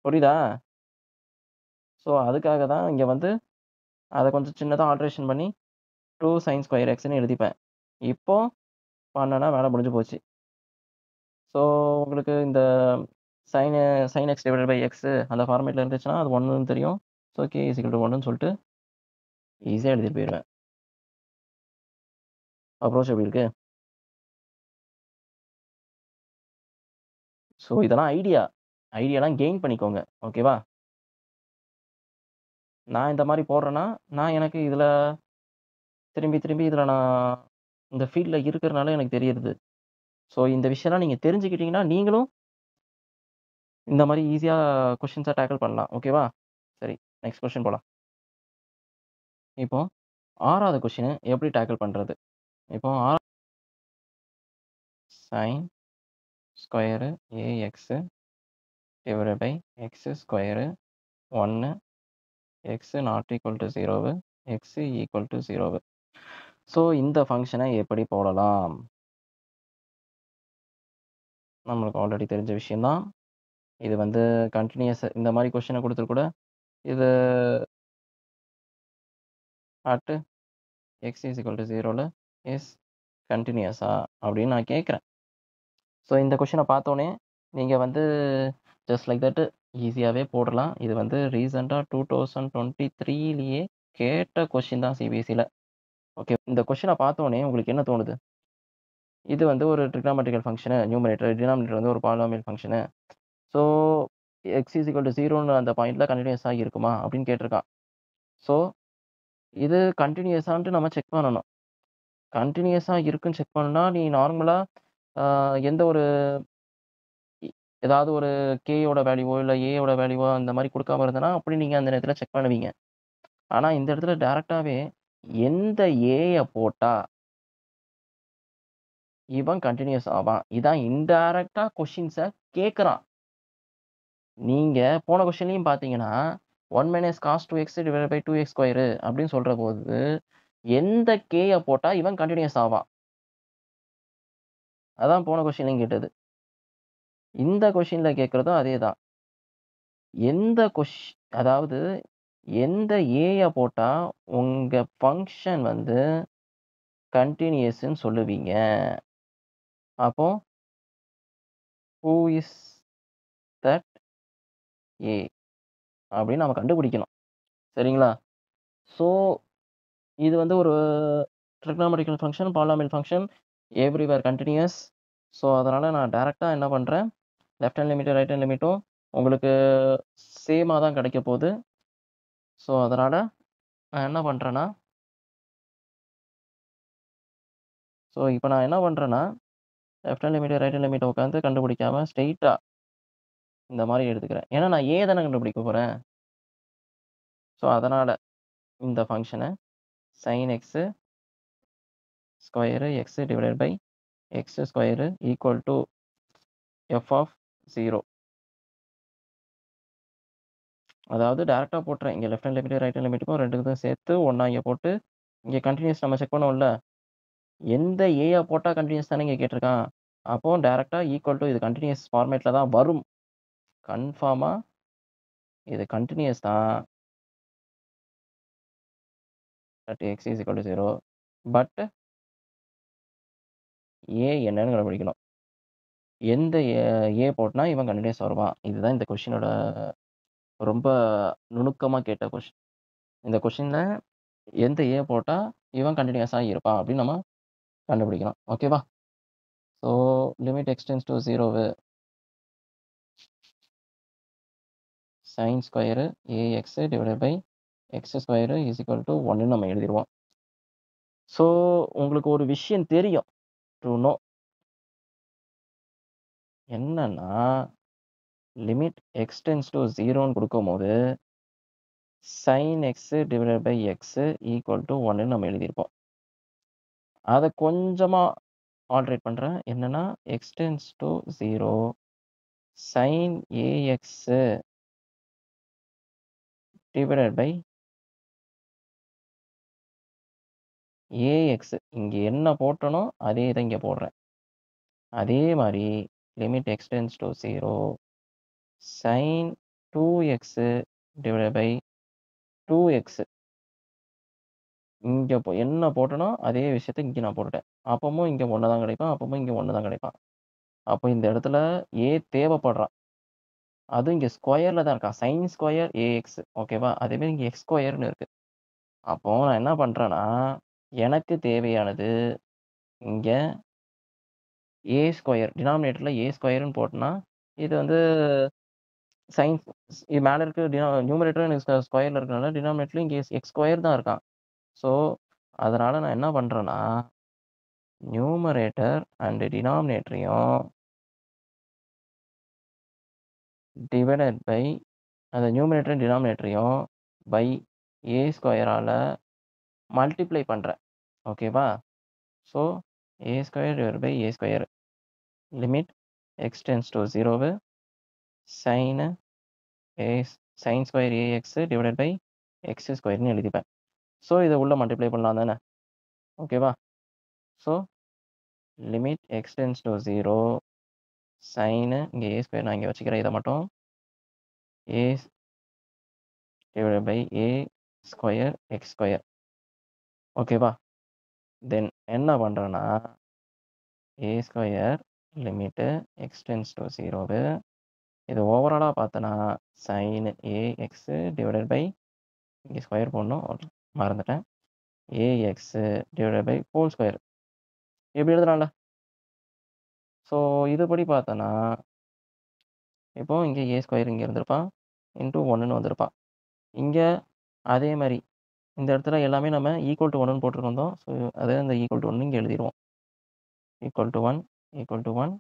புரியுதா? ஸோ அதுக்காக தான் இங்க வந்து அத கொஞ்சம் சின்னதா ஆல்டரேஷன் பண்ணி 2 sin ஸ்கொயர் எக்ஸ்ன்னு எழுதிப்பேன். இப்போ பண்ணேன்னா வேலை முடிஞ்சு போச்சு. ஸோ உங்களுக்கு இந்த sine sin x divided by x அந்த ஃபார்மேட்ல இருந்துச்சுன்னா, அது 1ன்னு தெரியும். So k is equal to 1ன்னு சொல்லிட்டு ஈஸியா எழுதிட்டு போயிருவேன். அப்ரோச் எப்படி இருக்கு? ஸோ இதெல்லாம் ஐடியா. ஐடியாலாம் கெயின் பண்ணிக்கோங்க. ஓகேவா? நான் இந்த மாரி போடுறேன்னா, நான் எனக்கு இதுல திரும்பி திரும்பி இதுல நான் இந்த ஃபீல்ட்ல இருக்கிறனால எனக்கு தெரியுது. ஸோ இந்த விஷயம்லாம் நீங்க தெரிஞ்சுக்கிட்டீங்கன்னா, நீங்களும் இந்த மாரி ஈஸியா கொஸ்டின்ஸ டேக்கிள் பண்ணலாம். ஓகேவா? சரி, நெக்ஸ்ட் கொஸ்டின் போலாம். இப்போ 6வது கொஸ்டின் எப்படி டேக்கிள் பண்றது? இப்போ sin square ax divided by x square 1 x not equal to 0 x equal to 0. So இந்த ஃபங்ஷனை எப்படி போடலாம்? நம்மளுக்கு ஆல்ரெடி தெரிஞ்ச விஷயம் தான். இது வந்து கன்டினியூயஸ் இந்த மாரி கொஸ்டின குடுத்துட்டு கூட, இது at X is equal to 0ல இஸ் கண்டினியூஸா அப்படின்னு நான் கேட்குறேன். ஸோ இந்த கொஷினை பார்த்தோன்னே நீங்கள் வந்து ஜஸ்ட் லைக் தட் ஈஸியாகவே போடலாம். இது வந்து ரீசெண்டாக 2023லேயே கேட்ட கொஷின் தான் சிபிஎஸ்சியில். ஓகே, இந்த கொஷினை பார்த்தோன்னே உங்களுக்கு என்ன தோணுது? இது வந்து ஒரு ட்ரிக்னாமெட்ரிக்கல் ஃபங்க்ஷனு, நியூமரேட்டர், டினாமினேட்டர் வந்து ஒரு polynomial function. So x is equal to 0ன்னு அந்த பாயிண்ட்டில் கண்டினியூஸாக இருக்குமா அப்படின்னு கேட்டிருக்கான். ஸோ இது கண்டினியூஸான்ட்டு நம்ம செக் பண்ணணும். கண்டினியூஸா இருக்குன்னு செக் பண்ணணும்னா, நீ நார்மலா எந்த ஒரு இ ஏதாவது ஒரு கேயோட வேல்யூவோ, இல்ல ஏயோட வேல்யூவோ அந்த மாரி குடுக்காம இருந்தனா, அப்படி நீங்க அந்த நேரத்துல செக் பண்ணுவீங்க. ஆனா இந்த இடத்துல டைரக்ட்டாவே எந்த ஏய போட்டா இவன் கன்டினியூஸ் ஆவான். இதான் இன்டைரக்ட்டா கொஸ்டின்ஸ கேட்கறான். நீங்க போன கொஸ்டின்லயும் பார்த்தீங்கன்னா, 1 - cos 2x divided by 2x square அப்படின்னு சொல்றபோது, எந்த கேய போட்டா இவன் கன்டினியூஸ் ஆவான். அதான் போன கொஸ்டின்லயும் கேட்டது. இந்த கொஸ்டின்ல கேட்கிறதும் அதேதான். எந்த அதாவது எந்த ஏய போட்டா உங்க ஃபங்ஷன் வந்து கன்டினியூஸ்ன்னு சொல்லுவீங்க. அப்போ ஹூ இஸ் தட் ஏ அப்படின்னு நம்ம கண்டுபிடிக்கணும். சரிங்களா? ஸோ இது வந்து ஒரு trigonometrical function, polynomial function, everywhere continuous. So அதனால நான் டைரக்ட்டா என்ன பண்றேன், லெஃப்ட் ஹேண்ட் லிமிட்டும், ரைட் ஹேண்ட் லிமிட்டும் உங்களுக்கு சேமா தான் கிடைக்க போகுது. ஸோ அதனால நான் என்ன பண்றேன்னா இப்போ நான் என்ன பண்றேன்னா, left hand limit, right hand லிமிட்ட உட்காந்து கண்டுபிடிக்காம ஸ்ட்ரெயிட்டா இந்த மாரி எடுத்துக்கிறேன். ஏன்னா நான் ஏ தானே கண்டுபிடிக்க போறேன். ஸோ அதனால இந்த ஃபங்ஷன sin x square x divided by x square equal to f of 0. அதாவது டைரக்ட்டா போட்டுறேன். இங்க left hand limit, right hand லிமிட்டுக்கும் 2த்துக்கும் சேர்த்து 1 இங்க போட்டு, இங்க கன்டினியூஸ் நம்ம செக் பண்ணுவோம்ல. எந்த ஏய போட்டா கன்டினியூஸ் தானே இங்க கேட்டிருக்கான். அப்போ டைரக்ட்டா ஈக்குவல் டூ இது கன்டினியூஸ் ஃபார்மேட்ல தான் வரும். கன்ஃபார்மா இது கன்டினியூஸ் தான். At x is equal to 0. But a என்னன்னு கண்டுபிடிக்கணும். எந்த ஏ போட்டனா இவன் கன்டினியூஸ் வருவான். இதுதான் இந்த கொஸ்டினோட ரொம்ப நுணுக்கமா கேட்ட கொஸ்டின். இந்த கொஸ்டின்ல எந்த ஏ போட்டா இவன் கன்டினியூஸா இருப்பான் அப்படின்னு நம்ம கண்டுபிடிக்கணும். ஓகேவா? So limit x tends to 0 sin square ax divided by x square is equal to 1ன்னு நம்ம எழுதிருவோம். ஸோ உங்களுக்கு ஒரு விஷயம் தெரியும். டு நோ என்னன்னா, லிமிட் எக்ஸ்டெண்ட்ஸ் டூ 0ன்னு குடுக்கும்போது, sin x divided by x equal to 1ன்னு நம்ம எழுதியிருப்போம். அத கொஞ்சமா ஆல்டரேட் பண்றேன். என்னன்னா, x tends to 0 sin ax divided by ax. இங்க என்ன போட்டனோ அதே தான் இங்க போடுறேன். அதே மாரி limit x tends to 0 sin 2x divided by 2x. இங்க என்ன போட்டனோ அதே விஷயத்த இங்க நான் போட்டுட்டேன். அப்பமும் இங்க 1 தான் கிடைப்பான். அப்பமும் இங்க 1 தான் கிடைப்பான். அப்போ இந்த இடத்துல a தேவைப்படுறான். அதுவும் இங்க ஸ்கொயர்ல தான் இருக்கான். sin square ax. ஓகேவா? அதே மாரி இங்க x ஸ்கொயர்ன்னு இருக்கு. அப்போ நான் என்ன பண்றேன்னா, எனக்கு தேவையானது இங்க a ஸ்கொயர் டினாமினேட்டர்ல a ஸ்கொயர்ன்னு போட்டனா, இது வந்து sin இது மேல இருக்க நியூமரேட்டரும் எனக்கு ஸ்கொயர்ல இருக்கனால டினாமினேட்டர்லயும் இங்க x ஸ்கொயர் தான் இருக்கான். ஸோ அதனால நான் என்ன பண்றேன்னா, நியூமரேட்டர் அண்ட் டினாமினேட்டரையும் டிவைடட் பை அந்த நியூமரேட்டர் டினாமினேட்டரையும் பை a ஸ்கொயரால மல்டிப்ளை பண்றேன். ஓகேவா? So a square divided by a square limit x tends to 0 sin a sin square ax divided by x ஸ்கொயர்ன்னு எழுதிப்பேன். ஸோ இத உள்ள மல்டிப்ளை பண்ணலாம் தானே? ஓகேவா? So limit x tends to 0 sin இங்க a ஸ்கொயர் நான் இங்க வச்சுக்கிறேன். இத மட்டும் a divided by a square x square ஓகேவா? தென் என்ன பண்றேன்னா, a square limit x tends to 0 இது ஓவராலா பார்த்தேன்னா, சைன் ஏஎக்ஸ் டிவைடட் பை இங்கே ஸ்கொயர் போடணும் மறந்துட்டேன். Ax divided by whole square இப்படி எழுதலாம்ல. ஸோ இதுபடி பார்த்தோன்னா, இப்போ இங்கே ஏ ஸ்கொயர் இங்கே இருந்திருப்பான் இன்டூ 1ன்னு வந்திருப்பான். இங்கே அதே மாரி இந்த இடத்துல எல்லாமே நம்ம ஈக்குவல் டு 1ன்னு போட்டுருந்தோம். ஸோ அதே அந்த ஈக்குவல் டு 1 இங்கே எழுதிருவோம். Equal to 1 equal to 1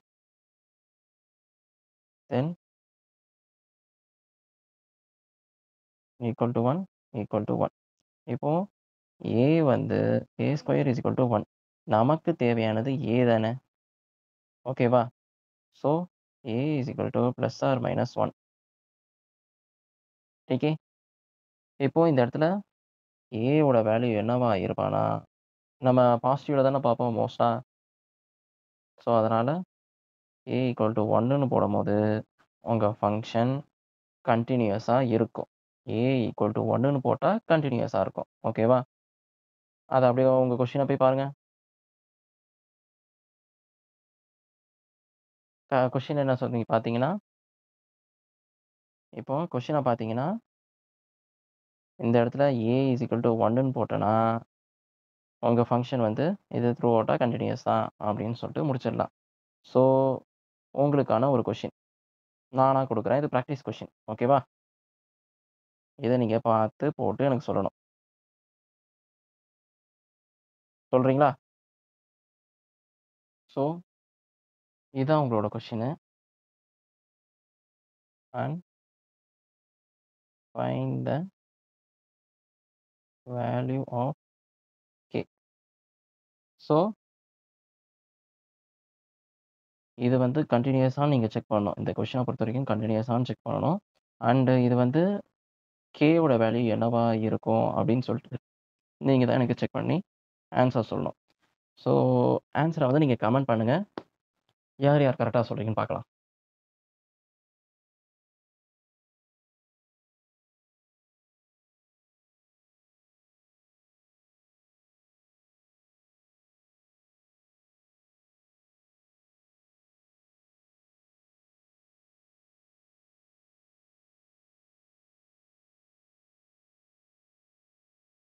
then equal to 1 equal to 1. இப்போ ஏ வந்து a square is equal to 1. நமக்கு தேவையானது ஏ தானே. ஓகேவா? So a is equal to plus or minus 1. Okay. இப்போ இந்த இடத்துல ஏவோட வேல்யூ என்னவா இருப்பானா, நம்ம பாசிட்டிவ்ல தானே பார்ப்போம் மோஸ்ட்டா. ஸோ அதனால ஏ ஈக்குவல் டு 1ன்னு போடும்போது உங்க ஃபங்ஷன் கன்டினியூஸா இருக்கும். ஏ ஈக்குவல் டு 1ன்னு போட்டா கன்டினியூஸா இருக்கும். ஓகேவா? அத அப்படியே உங்க கொஸ்டின போய் பாருங்க. கொஸ்டின் என்ன சொன்னீங்க பார்த்தீங்கன்னா, இப்போ கொஸ்டின பார்த்தீங்கன்னா, இந்த இடத்துல ஏ இஸ் ஈக்குவல் டு 1ன்னு போட்டேன்னா, உங்க ஃபங்ஷன் வந்து இது த்ரூ அவுட்டா கன்டினியூஸ் தான் அப்படின்னு சொல்லிட்டு முடிச்சிடலாம். ஸோ உங்களுக்கான ஒரு கொஸ்டின் நானா குடுக்குறேன். இது பிராக்டிஸ் கொஸ்டின். ஓகேவா? இத நீங்க பார்த்து போட்டு எனக்கு சொல்லணும். சொல்றீங்களா? ஸோ இதான் உங்களோட question. And find the value of k. So இது வந்து கன்டினியூஸான்னு நீங்க செக் பண்ணணும். இந்த கொஸ்டின பொறுத்தவரைக்கும் கன்டினியூஸான்னு செக் பண்ணணும். அண்ட் இது வந்து கேவோட வேல்யூ என்னவா இருக்கும் அப்படின்னு சொல்லிட்டு நீங்க தான் எனக்கு செக் பண்ணி ஆன்ஸர் சொல்லணும். ஸோ ஆன்ஸர வந்து நீங்க கமெண்ட் பண்ணுங்க. யார் யார் கரெக்ட்டா சொல்றீங்கன்னு பார்க்கலாம்.